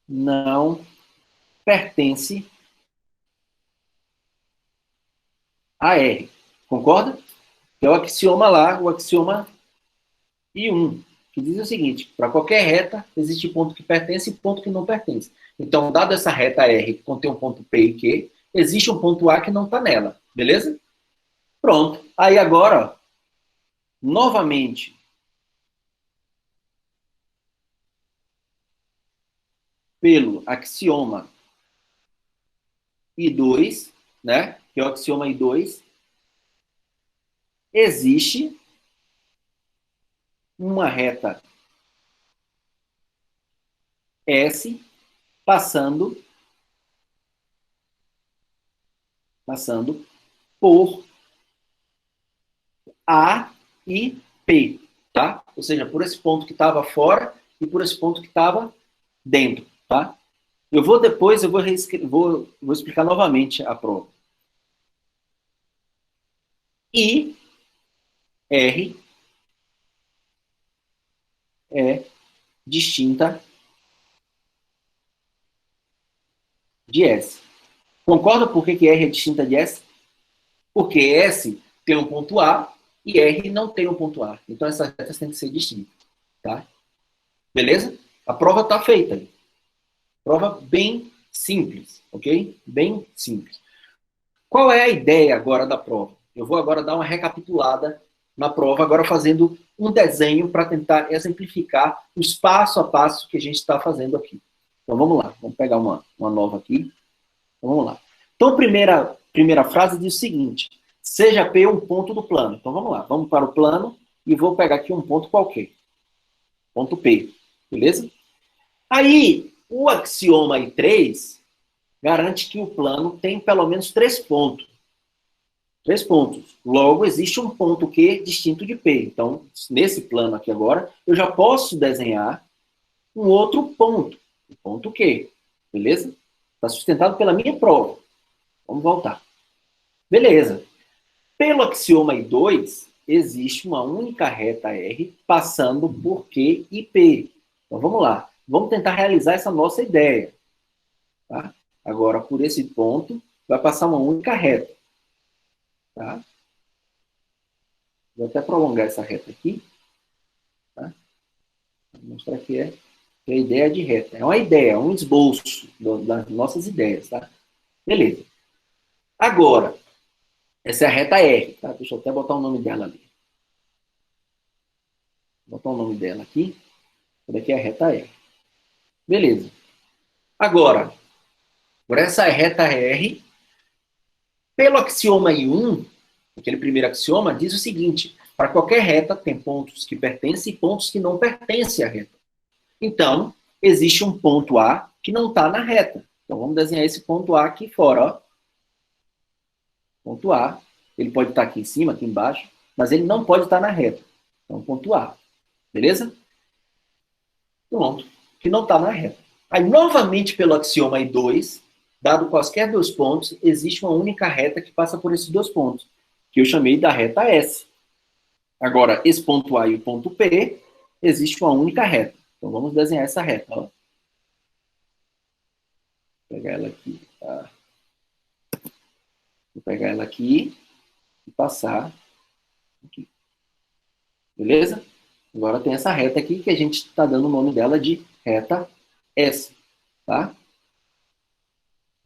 não pertence a R. Concorda? Que é o axioma lá, o axioma I1, que diz o seguinte: para qualquer reta, existe ponto que pertence e ponto que não pertence. Então, dado essa reta R que contém um ponto P e Q, existe um ponto A que não está nela. Beleza? Pronto. Aí agora, ó, novamente, pelo axioma I2, né? Que é o axioma I2, existe uma reta S passando por A e P, tá? Ou seja, por esse ponto que estava fora e por esse ponto que estava dentro, tá? Eu vou explicar novamente a prova. I, R é distinta de S. Concorda por que R é distinta de S? Porque S tem um ponto A e R não tem um ponto A. Então, essas retas têm que ser distintas. Tá? Beleza? A prova está feita. Prova bem simples, ok? Bem simples. Qual é a ideia agora da prova? Eu vou agora dar uma recapitulada na prova, agora fazendo um desenho para tentar exemplificar os passo a passo que a gente está fazendo aqui. Então, vamos lá. Vamos pegar uma nova aqui. Então, vamos lá. Então, primeira frase diz o seguinte: seja P um ponto do plano. Então, vamos lá. Vamos para o plano e vou pegar aqui um ponto qualquer. Ponto P. Beleza? Aí, o axioma I3 garante que o plano tem pelo menos 3 pontos. 3 pontos. Logo, existe um ponto Q distinto de P. Então, nesse plano aqui agora, eu já posso desenhar um outro ponto. O ponto Q. Beleza? Está sustentado pela minha prova. Vamos voltar. Beleza. Pelo axioma I2, existe uma única reta R passando por Q e P. Então, vamos lá. Vamos tentar realizar essa nossa ideia. Tá? Agora, por esse ponto, vai passar uma única reta. Tá? Vou até prolongar essa reta aqui. Tá? Vou mostrar que é a ideia de reta. É uma ideia, é um esboço das nossas ideias. Tá? Beleza. Agora, essa é a reta R. Tá? Deixa eu até botar o nome dela ali. Vou botar o nome dela aqui. Essa daqui é a reta R. Beleza. Agora, por essa reta R, pelo axioma I1, aquele primeiro axioma, diz o seguinte: para qualquer reta tem pontos que pertencem e pontos que não pertencem à reta. Então, existe um ponto A que não está na reta. Então, vamos desenhar esse ponto A aqui fora. Ó. Ponto A. Ele pode estar aqui em cima, aqui embaixo, mas ele não pode estar na reta. Então, ponto A. Beleza? Pronto. Que não está na reta. Aí, novamente, pelo axioma I2, dado quaisquer 2 pontos, existe uma única reta que passa por esses 2 pontos, que eu chamei da reta S. Agora, esse ponto A e o ponto P, existe uma única reta. Então, vamos desenhar essa reta. Ó. Vou pegar ela aqui. Tá? Vou pegar ela aqui e passar aqui. Beleza? Agora tem essa reta aqui que a gente está dando o nome dela de reta S. Tá?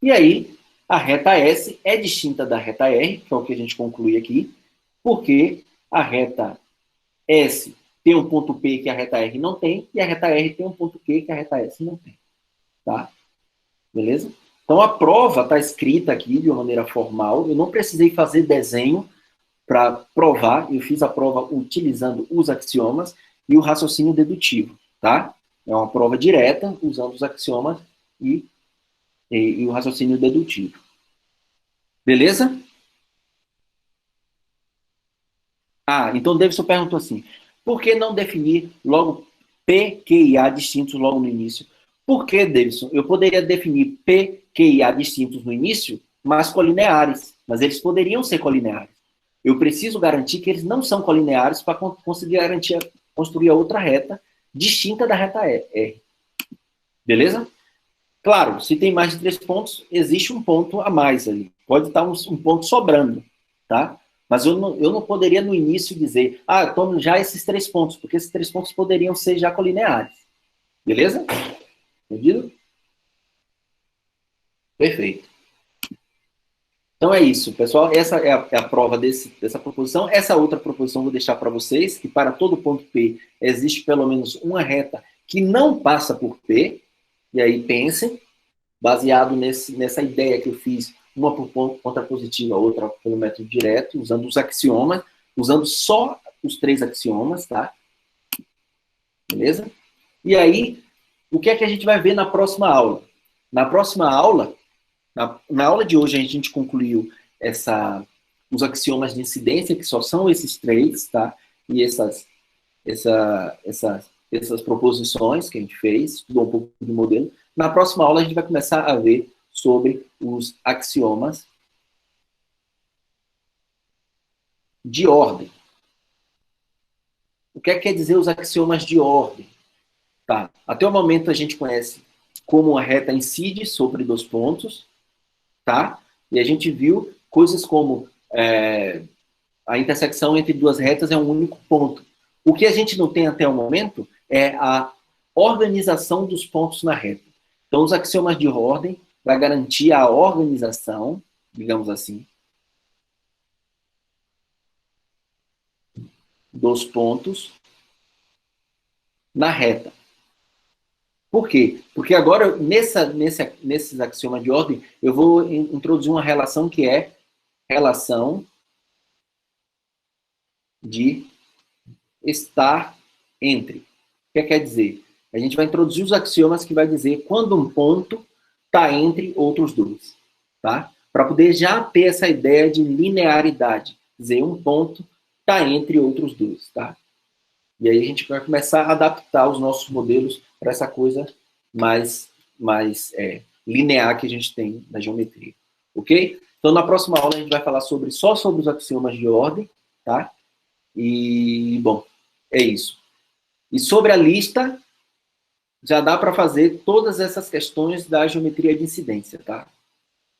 E aí, a reta S é distinta da reta R, que é o que a gente conclui aqui, porque a reta S tem um ponto P que a reta R não tem, e a reta R tem um ponto Q que a reta S não tem. Tá? Beleza? Então, a prova está escrita aqui de uma maneira formal. Eu não precisei fazer desenho para provar. Eu fiz a prova utilizando os axiomas e o raciocínio dedutivo. Tá? É uma prova direta, usando os axiomas e o raciocínio dedutivo. Beleza? Então Davidson perguntou assim: por que não definir logo P, Q e A distintos logo no início? Por que, Davidson? Eu poderia definir P, Q e A distintos no início, mas colineares. Mas eles poderiam ser colineares. Eu preciso garantir que eles não são colineares para conseguir construir a outra reta distinta da reta R. Beleza? Claro, se tem mais de 3 pontos, existe um ponto a mais ali. Pode estar um ponto sobrando, tá? Mas eu não poderia no início dizer, tomo já esses 3 pontos, porque esses 3 pontos poderiam ser já colineares. Beleza? Entendido? Perfeito. Então é isso, pessoal. Essa é a prova dessa proposição. Essa outra proposição eu vou deixar para vocês, que para todo ponto P existe pelo menos uma reta que não passa por P. E aí pensem, baseado nessa ideia que eu fiz, uma por contrapositiva, outra pelo método direto, usando os axiomas, usando só os 3 axiomas, tá? Beleza? E aí, o que é que a gente vai ver na próxima aula? Na próxima aula, na aula de hoje, a gente concluiu os axiomas de incidência, que só são esses três, tá? E essas proposições que a gente fez, estudou um pouco do modelo. Na próxima aula, a gente vai começar a ver sobre os axiomas de ordem. O que é que quer dizer os axiomas de ordem? Tá. Até o momento a gente conhece como a reta incide sobre dois pontos, tá? E a gente viu coisas como a intersecção entre duas retas é um único ponto. O que a gente não tem até o momento é a organização dos pontos na reta. Então, os axiomas de ordem vai garantir a organização, digamos assim, dos pontos na reta. Por quê? Porque agora, nesses axiomas de ordem, eu vou introduzir uma relação que é relação de estar entre. O que quer dizer? A gente vai introduzir os axiomas que vai dizer quando um ponto está entre outros dois. Tá? Para poder já ter essa ideia de linearidade. Dizer, um ponto está entre outros dois. Tá? E aí a gente vai começar a adaptar os nossos modelos para essa coisa mais linear que a gente tem na geometria. Ok? Então, na próxima aula, a gente vai falar só sobre os axiomas de ordem. Tá? E, bom, é isso. E sobre a lista, já dá para fazer todas essas questões da geometria de incidência, tá?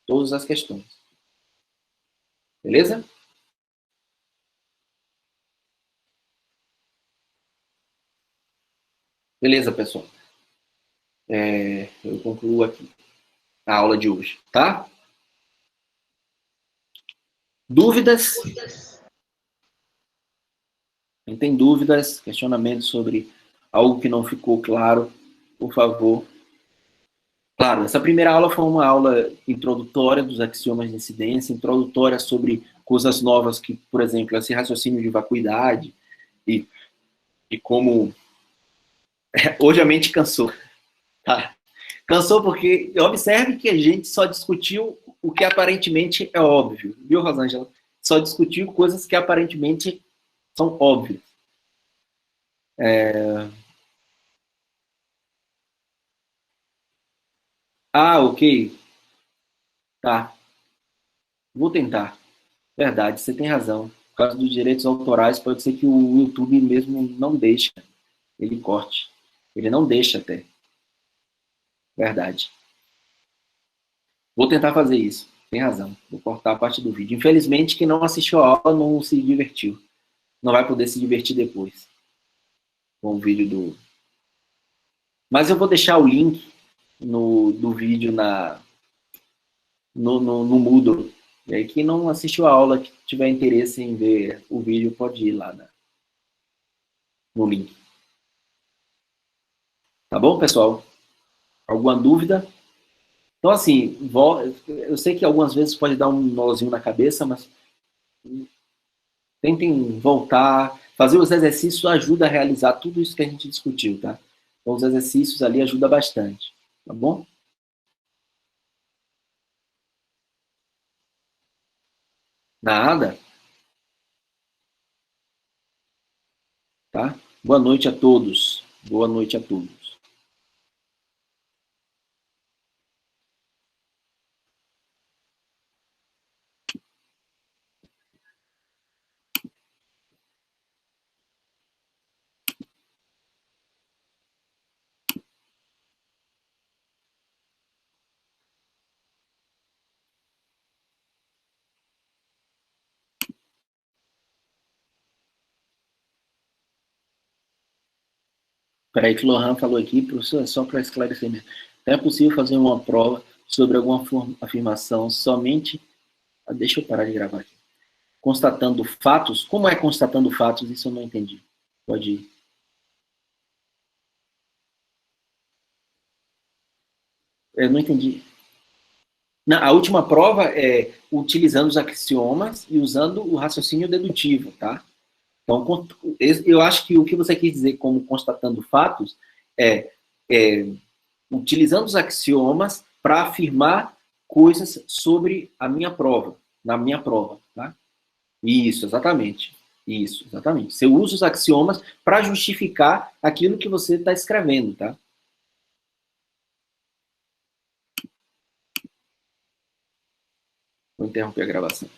Todas as questões. Beleza? Beleza, pessoal. Eu concluo aqui a aula de hoje, tá? Dúvidas? Quem tem dúvidas, questionamentos sobre algo que não ficou claro, por favor. Claro, essa primeira aula foi uma aula introdutória dos axiomas de incidência, introdutória sobre coisas novas que, por exemplo, esse raciocínio de vacuidade e como... Hoje a mente cansou. Tá? Cansou porque, observe que a gente só discutiu o que aparentemente é óbvio. Viu, Rosângela? Só discutiu coisas que aparentemente são óbvias. Ok. Tá. Vou tentar. Verdade, você tem razão. Por causa dos direitos autorais, pode ser que o YouTube mesmo não deixe. Ele corte. Ele não deixa até. Verdade. Vou tentar fazer isso. Tem razão. Vou cortar a parte do vídeo. Infelizmente, quem não assistiu a aula não se divertiu. Não vai poder se divertir depois. Com o vídeo do... Mas eu vou deixar o link do vídeo no Moodle. E aí, quem não assistiu a aula, que tiver interesse em ver o vídeo, pode ir lá no link. Tá bom, pessoal? Alguma dúvida? Então, assim, eu sei que algumas vezes pode dar um nozinho na cabeça, mas tentem voltar. Fazer os exercícios ajuda a realizar tudo isso que a gente discutiu, tá? Então, os exercícios ali ajudam bastante. Tá bom? Nada. Tá? Boa noite a todos. Boa noite a todos. Peraí, que o Lohan falou aqui, professor, só para esclarecer mesmo. É possível fazer uma prova sobre alguma afirmação somente... Deixa eu parar de gravar aqui. Constatando fatos? Como é constatando fatos? Isso eu não entendi. Pode ir. Eu não entendi. A última prova é utilizando os axiomas e usando o raciocínio dedutivo, tá? Então, eu acho que o que você quis dizer como constatando fatos é utilizando os axiomas para afirmar coisas sobre a minha prova, na minha prova, tá? Isso, exatamente. Isso, exatamente. Você usa os axiomas para justificar aquilo que você está escrevendo, tá? Vou interromper a gravação.